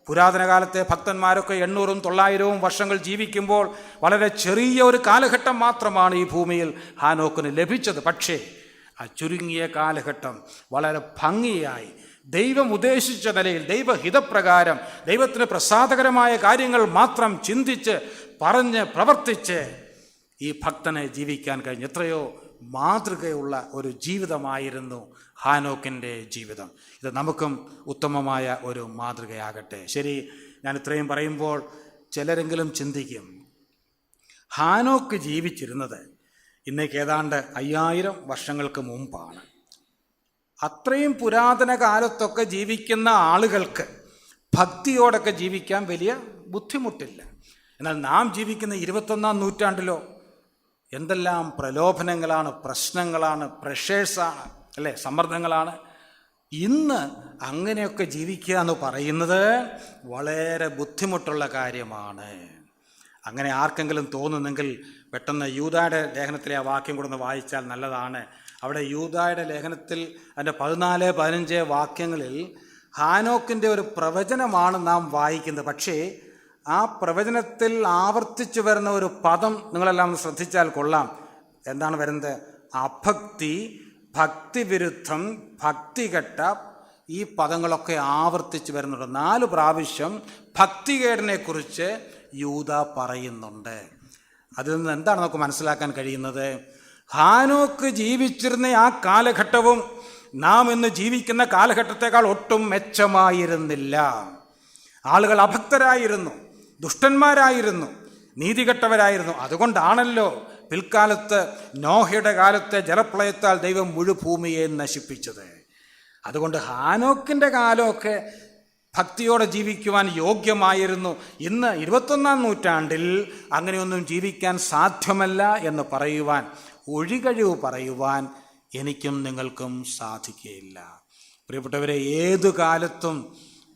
പുരാതന കാലത്തെ ഭക്തന്മാരൊക്കെ 800ഉം 900ഉം വർഷങ്ങൾ ജീവിക്കുമ്പോൾ വളരെ ചെറിയ ഒരു കാലഘട്ടം മാത്രമാണ് ഈ ഭൂമിയിൽ ഹാനോക്കിന് ലഭിച്ചത്. പക്ഷേ ആ ചുരുങ്ങിയ കാലഘട്ടം വളരെ ഭംഗിയായി ദൈവം ഉദ്ദേശിച്ച നിലയിൽ ദൈവഹിതപ്രകാരം ദൈവത്തിന് പ്രസാദകരമായ കാര്യങ്ങൾ മാത്രം ചിന്തിച്ച് പറഞ്ഞ് പ്രവർത്തിച്ച് ഈ ഭക്തനെ ജീവിക്കാൻ കഴിഞ്ഞു. എത്രയോ മാതൃകയുള്ള ഒരു ജീവിതമായിരുന്നു ഹാനോക്കിൻ്റെ ജീവിതം. ഇത് നമുക്കും ഉത്തമമായ ഒരു മാതൃകയാകട്ടെ. ശരി, ഞാൻ ഇത്രയും പറയുമ്പോൾ ചിലരെങ്കിലും ചിന്തിക്കും, ഹാനോക്ക് ജീവിച്ചിരുന്നത് ഇന്നേക്ക് ഏതാണ്ട് 5000 വർഷങ്ങൾക്ക് മുമ്പാണ്. അത്രയും പുരാതന കാലത്തൊക്കെ ജീവിക്കുന്ന ആളുകൾക്ക് ഭക്തിയോടൊക്കെ ജീവിക്കാൻ വലിയ ബുദ്ധിമുട്ടില്ല. എന്നാൽ നാം ജീവിക്കുന്ന 21ാം നൂറ്റാണ്ടിലോ എന്തെല്ലാം പ്രലോഭനങ്ങളാണ്, പ്രശ്നങ്ങളാണ്, പ്രഷേഴ്സാണ്, അല്ലേ, സമ്മർദ്ദങ്ങളാണ്. ഇന്ന് അങ്ങനെയൊക്കെ ജീവിക്കുക എന്ന് പറയുന്നത് വളരെ ബുദ്ധിമുട്ടുള്ള കാര്യമാണ്. അങ്ങനെ ആർക്കെങ്കിലും തോന്നുന്നെങ്കിൽ പെട്ടെന്ന് യൂദായുടെ ലേഖനത്തിലെ ആ വാക്യം കൂടെ ഒന്ന് വായിച്ചാൽ നല്ലതാണ്. അവിടെ യൂദായുടെ ലേഖനത്തിൽ അതിൻ്റെ 14, 15 വാക്യങ്ങളിൽ ഹാനോക്കിൻ്റെ ഒരു പ്രവചനമാണ് നാം വായിക്കുന്നത്. പക്ഷേ ആ പ്രവചനത്തിൽ ആവർത്തിച്ചു വരുന്ന ഒരു പദം നിങ്ങളെല്ലാം ഒന്ന് ശ്രദ്ധിച്ചാൽ കൊള്ളാം. എന്താണ് വരുന്നത്? അഭക്തി, ഭക്തിവിരുദ്ധം, ഭക്തികെട്ട, ഈ പദങ്ങളൊക്കെ ആവർത്തിച്ച് വരുന്നുണ്ട്. 4 പ്രാവശ്യം ഭക്തികേടിനെ കുറിച്ച് യൂദ പറയുന്നുണ്ട്. അതിൽ നിന്ന് എന്താണ് നമുക്ക് മനസ്സിലാക്കാൻ കഴിയുന്നത്? ഹാനോക്ക് ജീവിച്ചിരുന്ന ആ കാലഘട്ടവും നാം ഇന്ന് ജീവിക്കുന്ന കാലഘട്ടത്തേക്കാൾ ഒട്ടും മെച്ചമായിരുന്നില്ല. ആളുകൾ അഭക്തരായിരുന്നു, ദുഷ്ടന്മാരായിരുന്നു, നീതികെട്ടവരായിരുന്നു. അതുകൊണ്ടാണല്ലോ പിൽക്കാലത്ത് നോഹയുടെ കാലത്തെ ജലപ്രളയത്താൽ ദൈവം മുഴുഭൂമിയെ നശിപ്പിച്ചത്. അതുകൊണ്ട് ഹാനോക്കിൻ്റെ കാലമൊക്കെ ഭക്തിയോടെ ജീവിക്കുവാൻ യോഗ്യമായിരുന്നു. ഇന്ന് 21ാം നൂറ്റാണ്ടിൽ അങ്ങനെയൊന്നും ജീവിക്കാൻ സാധ്യമല്ല എന്ന് പറയുവാൻ, ഒഴികഴിവ് പറയുവാൻ എനിക്കും നിങ്ങൾക്കും സാധിക്കുകയില്ല. പ്രിയപ്പെട്ടവരെ, ഏതു കാലത്തും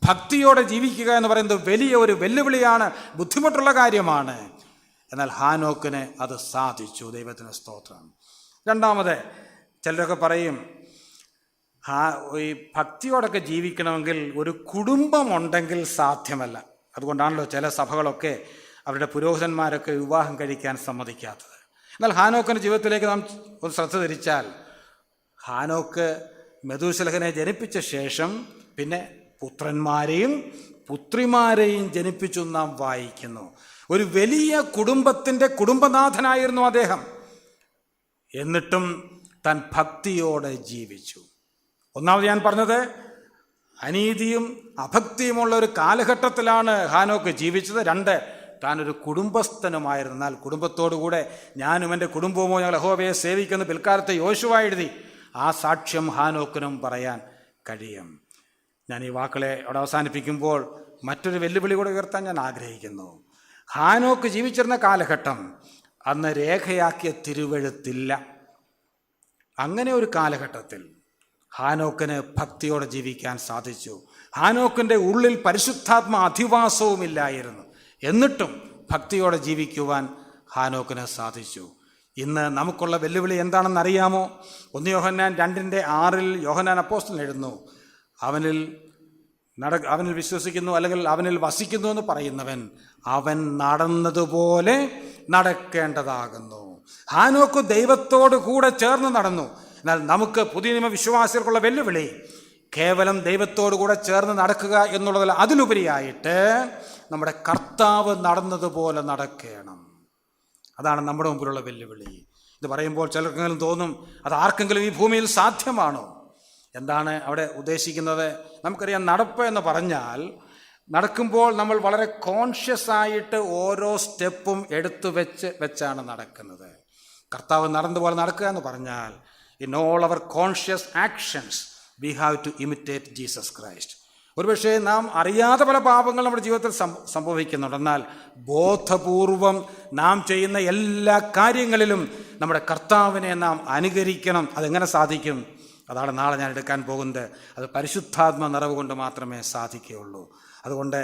ഭക്തിയോടെ ജീവിക്കുക എന്ന് പറയുന്നത് വലിയ ഒരു വെല്ലുവിളിയാണ്, ബുദ്ധിമുട്ടുള്ള കാര്യമാണ്. എന്നാൽ ഹാനോക്കിന് അത് സാധിച്ചു. ദൈവത്തിന് സ്തോത്രം. രണ്ടാമത്, ചിലരൊക്കെ പറയും ഈ ഭക്തിയോടൊക്കെ ജീവിക്കണമെങ്കിൽ ഒരു കുടുംബമുണ്ടെങ്കിൽ സാധ്യമല്ല. അതുകൊണ്ടാണല്ലോ ചില സഭകളൊക്കെ അവരുടെ പുരോഹിതന്മാരൊക്കെ വിവാഹം കഴിക്കാൻ സമ്മതിക്കാത്തത്. എന്നാൽ ഹാനോക്കിൻ്റെ ജീവിതത്തിലേക്ക് നാം ഒന്ന് ശ്രദ്ധ തിരിച്ചാൽ, ഹാനോക്ക് മെഥൂശലഹനെ ജനിപ്പിച്ച ശേഷം പിന്നെ പുത്രന്മാരെയും പുത്രിമാരെയും ജനിപ്പിച്ചു നാം വായിക്കുന്നു. ഒരു വലിയ കുടുംബത്തിൻ്റെ കുടുംബനാഥനായിരുന്നു അദ്ദേഹം. എന്നിട്ടും താൻ ഭക്തിയോടെ ജീവിച്ചു. ഒന്നാമത് ഞാൻ പറഞ്ഞത്, അനീതിയും അഭക്തിയുമുള്ള ഒരു കാലഘട്ടത്തിലാണ് ഹാനോക്ക് ജീവിച്ചത്. 2, താനൊരു കുടുംബസ്ഥനുമായിരുന്നാൽ കുടുംബത്തോടുകൂടെ ഞാനും എൻ്റെ കുടുംബവുമോ ഞങ്ങൾ യഹോവയെ സേവിക്കുന്ന പിൽക്കാലത്തെ യോശുവ എഴുതി. ആ സാക്ഷ്യം ഹാനോക്കിനും പറയാൻ കഴിയും. ഞാൻ ഈ വാക്കുകളെ അവിടെ അവസാനിപ്പിക്കുമ്പോൾ മറ്റൊരു വെല്ലുവിളി കൂടെ ഉയർത്താൻ ഞാൻ ആഗ്രഹിക്കുന്നു. ഹാനോക്ക് ജീവിച്ചിരുന്ന കാലഘട്ടം അന്ന് രേഖയാക്കിയ തിരുവെഴുത്തില്ല. അങ്ങനെ ഒരു കാലഘട്ടത്തിൽ ഹാനോക്കിന് ഭക്തിയോടെ ജീവിക്കാൻ സാധിച്ചു. ഹാനോക്കിൻ്റെ ഉള്ളിൽ പരിശുദ്ധാത്മ അധിവാസവുമില്ലായിരുന്നു. എന്നിട്ടും ഭക്തിയോടെ ജീവിക്കുവാൻ ഹാനോക്കിന് സാധിച്ചു. ഇന്ന് നമുക്കുള്ള വെല്ലുവിളി എന്താണെന്ന് അറിയാമോ? 1 യോഹന്നാൻ 2:6 യോഹന്നാൻ അപ്പോസ്തലൻ എഴുതുന്നു, അവനിൽ വിശ്വസിക്കുന്നു അല്ലെങ്കിൽ അവനിൽ വസിക്കുന്നു എന്ന് പറയുന്നവൻ അവൻ നടന്നതുപോലെ നടക്കേണ്ടതാകുന്നു. ഹാനോക്ക് ദൈവത്തോട് കൂടെ ചേർന്ന് നടന്നു. എന്നാൽ നമുക്ക് പുതിയ നിയമ വിശ്വാസികൾക്കുള്ള വെല്ലുവിളി, കേവലം ദൈവത്തോടു കൂടെ ചേർന്ന് നടക്കുക എന്നുള്ളതല്ല, അതിലുപരിയായിട്ട് നമ്മുടെ കർത്താവ് നടന്നതുപോലെ നടക്കണം. അതാണ് നമ്മുടെ മുമ്പിലുള്ള വെല്ലുവിളി. ഇത് പറയുമ്പോൾ ചിലർക്കെങ്കിലും തോന്നും, അത് ആർക്കെങ്കിലും ഈ ഭൂമിയിൽ സാധ്യമാണോ? എന്താണ് അവിടെ ഉദ്ദേശിക്കുന്നത്? നമുക്കറിയാം, നടപ്പ് എന്ന് പറഞ്ഞാൽ നടക്കുമ്പോൾ നമ്മൾ വളരെ കോൺഷ്യസ് ആയിട്ട് ഓരോ സ്റ്റെപ്പും എടുത്തു വെച്ചാണ് നടക്കുന്നത്. കർത്താവ് നടന്നതുപോലെ നടക്കുക എന്ന് പറഞ്ഞാൽ in all our conscious actions we have to imitate Jesus Christ. ഒരുപക്ഷെ നാം അറിയാതെ പല പാപങ്ങൾ നമ്മുടെ ജീവിതത്തിൽ സംഭവിക്കുന്നുണ്ട്. എന്നാൽ ബോധപൂർവം നാം ചെയ്യുന്ന എല്ലാ കാര്യങ്ങളിലും നമ്മുടെ കർത്താവിനെ നാം അനുകരിക്കണം. അതെങ്ങനെ സാധിക്കും? അതാണ് നാളെ ഞാൻ എടുക്കാൻ പോകുന്നത്. അത് പരിശുദ്ധാത്മ നിറവ് കൊണ്ട് മാത്രമേ സാധിക്കുകയുള്ളൂ. അതുകൊണ്ട്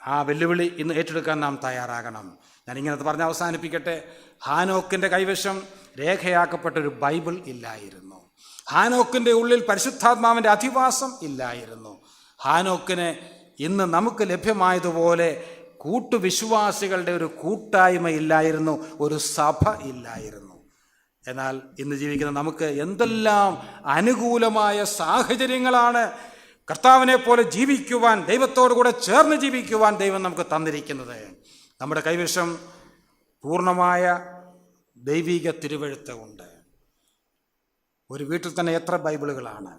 ആ വെല്ലുവിളി ഇന്ന് ഏറ്റെടുക്കാൻ നാം തയ്യാറാകണം. ഞാനിങ്ങനെ പറഞ്ഞ് അവസാനിപ്പിക്കട്ടെ. ഹാനോക്കിൻ്റെ കൈവശം രേഖയാക്കപ്പെട്ടൊരു ബൈബിൾ ഇല്ലായിരുന്നു. ഹാനോക്കിൻ്റെ ഉള്ളിൽ പരിശുദ്ധാത്മാവിൻ്റെ അധിവാസം ഇല്ലായിരുന്നു. ഹാനോക്കിന് ഇന്ന് നമുക്ക് ലഭ്യമായതുപോലെ കൂട്ടുവിശ്വാസികളുടെ ഒരു കൂട്ടായ്മ ഇല്ലായിരുന്നു, ഒരു സഭ ഇല്ലായിരുന്നു. എന്നാൽ ഇന്ന് ജീവിക്കുന്ന നമുക്ക് എന്തെല്ലാം അനുകൂലമായ സാഹചര്യങ്ങളാണ് കർത്താവിനെ പോലെ ജീവിക്കുവാൻ, ദൈവത്തോടു കൂടെ ചേർന്ന് ജീവിക്കുവാൻ ദൈവം നമുക്ക് തന്നിരിക്കുന്നത്. നമ്മുടെ കൈവശം പൂർണ്ണമായ ദൈവിക തിരുവെഴുത്ത് ഉണ്ട്. ഒരു വീട്ടിൽ തന്നെ എത്ര ബൈബിളുകളാണ്!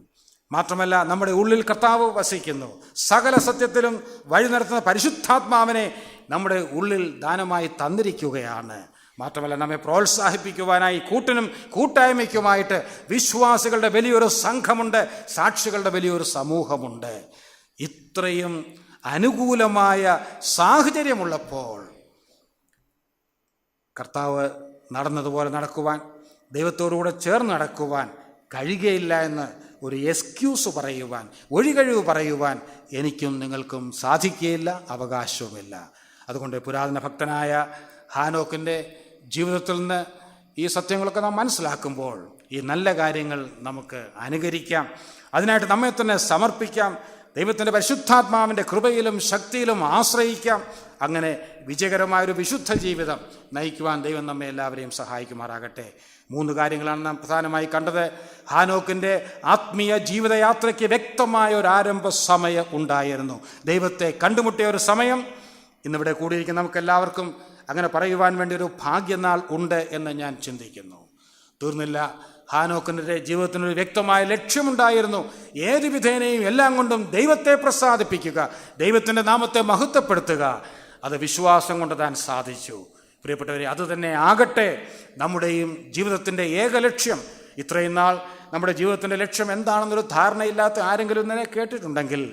മാത്രമല്ല, നമ്മുടെ ഉള്ളിൽ കർത്താവ് വസിക്കുന്നു. സകല സത്യത്തിലും വഴി നടത്തുന്ന പരിശുദ്ധാത്മാവിനെ നമ്മുടെ ഉള്ളിൽ ദാനമായി തന്നിരിക്കുകയാണ്. മാത്രമല്ല, നമ്മെ പ്രോത്സാഹിപ്പിക്കുവാനായി കൂട്ടിനും കൂട്ടായ്മയ്ക്കുമായിട്ട് വിശ്വാസികളുടെ വലിയൊരു സംഘമുണ്ട്, സാക്ഷികളുടെ വലിയൊരു സമൂഹമുണ്ട്. ഇത്രയും അനുകൂലമായ സാഹചര്യമുള്ളപ്പോൾ കർത്താവ് നടന്നതുപോലെ നടക്കുവാൻ, ദൈവത്തോടുകൂടെ ചേർന്ന് നടക്കുവാൻ കഴിയുകയില്ല എന്ന് ഒരു എക്സ്ക്യൂസ് പറയുവാൻ, ഒഴികഴിവ് പറയുവാൻ എനിക്കും നിങ്ങൾക്കും സാധിക്കുകയില്ല, അവകാശവുമില്ല. അതുകൊണ്ട് പുരാതന ഭക്തനായ ഹാനോക്കിൻ്റെ ജീവിതത്തിൽ നിന്ന് ഈ സത്യങ്ങളൊക്കെ നാം മനസ്സിലാക്കുമ്പോൾ ഈ നല്ല കാര്യങ്ങൾ നമുക്ക് അനുകരിക്കാം. അതിനായിട്ട് നമ്മെ തന്നെ സമർപ്പിക്കാം. ദൈവത്തിൻ്റെ പരിശുദ്ധാത്മാവിൻ്റെ കൃപയിലും ശക്തിയിലും ആശ്രയിക്കാം. അങ്ങനെ വിജയകരമായൊരു വിശുദ്ധ ജീവിതം നയിക്കുവാൻ ദൈവം നമ്മെ എല്ലാവരെയും സഹായിക്കുമാറാകട്ടെ. 3 കാര്യങ്ങളാണ് നാം പ്രധാനമായി കണ്ടത്. ഹാനോക്കിൻ്റെ ആത്മീയ ജീവിതയാത്രയ്ക്ക് വ്യക്തമായ ഒരു ആരംഭ സമയം ഉണ്ടായിരുന്നു. ദൈവത്തെ കണ്ടുമുട്ടിയ ഒരു സമയം. ഇന്നിവിടെ കൂടിയിരിക്കുന്ന നമുക്കെല്ലാവർക്കും അങ്ങനെ പറയുവാൻ വേണ്ടി ഒരു ഭാഗ്യനാൾ ഉണ്ട് എന്ന് ഞാൻ ചിന്തിക്കുന്നു. തീർന്നില്ല. ഹാനോക്കിൻ്റെ ജീവിതത്തിനൊരു വ്യക്തമായ ലക്ഷ്യമുണ്ടായിരുന്നു. ഏത് വിധേനയും എല്ലാം കൊണ്ടും ദൈവത്തെ പ്രസാദിപ്പിക്കുക, ദൈവത്തിൻ്റെ നാമത്തെ മഹത്വപ്പെടുത്തുക. അത് വിശ്വാസം കൊണ്ട് താൻ സാധിച്ചു. പ്രിയപ്പെട്ടവരെ, അതുതന്നെ ആകട്ടെ നമ്മുടെയും ജീവിതത്തിൻ്റെ ഏക ലക്ഷ്യം. ഇത്രയും നാൾ നമ്മുടെ ജീവിതത്തിൻ്റെ ലക്ഷ്യം എന്താണെന്നൊരു ധാരണയില്ലാത്ത ആരെങ്കിലും തന്നെ കേട്ടിട്ടുണ്ടെങ്കിൽ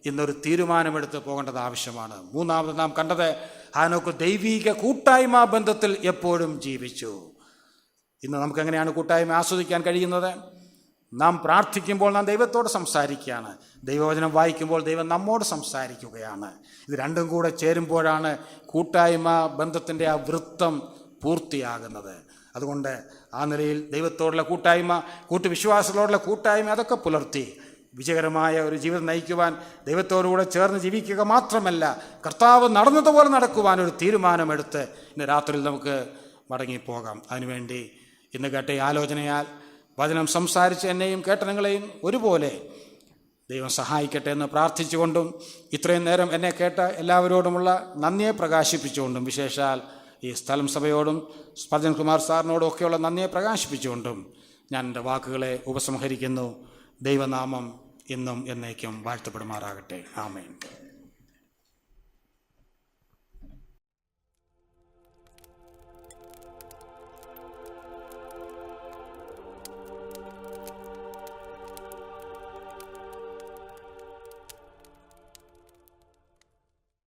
ഇന്നൊരു തീരുമാനമെടുത്ത് പോകേണ്ടത് ആവശ്യമാണ്. 3ാമത് നാം കണ്ടത്, ഹാനോക്ക് ദൈവീക കൂട്ടായ്മ ബന്ധത്തിൽ എപ്പോഴും ജീവിച്ചു. ഇന്ന് നമുക്കെങ്ങനെയാണ് കൂട്ടായ്മ ആസ്വദിക്കാൻ കഴിയുന്നത്? നാം പ്രാർത്ഥിക്കുമ്പോൾ നാം ദൈവത്തോട് സംസാരിക്കുകയാണ്. ദൈവവചനം വായിക്കുമ്പോൾ ദൈവം നമ്മോട് സംസാരിക്കുകയാണ്. ഇത് രണ്ടും കൂടെ ചേരുമ്പോഴാണ് കൂട്ടായ്മ ബന്ധത്തിൻ്റെ ആ വൃത്തം പൂർത്തിയാകുന്നത്. അതുകൊണ്ട് ആ നിലയിൽ ദൈവത്തോടുള്ള കൂട്ടായ്മ, കൂട്ടുവിശ്വാസികളോടുള്ള കൂട്ടായ്മ അതൊക്കെ പുലർത്തി വിജയകരമായ ഒരു ജീവിതം നയിക്കുവാൻ, ദൈവത്തോടുകൂടെ ചേർന്ന് ജീവിക്കുക മാത്രമല്ല, കർത്താവ് നടന്നതുപോലെ നടക്കുവാൻ ഒരു തീരുമാനമെടുത്ത് ഇന്ന് രാത്രിയിൽ നമുക്ക് മടങ്ങിപ്പോകാം. അതിനുവേണ്ടി ഇന്ന് കേട്ട ആലോചനയാൽ വചനം സംസാരിച്ച് എന്നെയും കേട്ട നിങ്ങളെയും ഒരുപോലെ ദൈവം സഹായിക്കട്ടെ എന്ന് പ്രാർത്ഥിച്ചുകൊണ്ടും ഇത്രയും നേരം എന്നെ കേട്ട എല്ലാവരോടുമുള്ള നന്ദിയെ പ്രകാശിപ്പിച്ചുകൊണ്ടും, വിശേഷാൽ ഈ സ്ഥലം സഭയോടും സ്പർജൻ കുമാർ സാറിനോടും ഒക്കെയുള്ള നന്ദിയെ പ്രകാശിപ്പിച്ചുകൊണ്ടും ഞാൻ എൻ്റെ വാക്കുകളെ ഉപസംഹരിക്കുന്നു. ദൈവനാമം ഇന്നും എന്നേക്കും വാഴ്ത്തപ്പെടുമാറാകട്ടെ. ആമേൻ.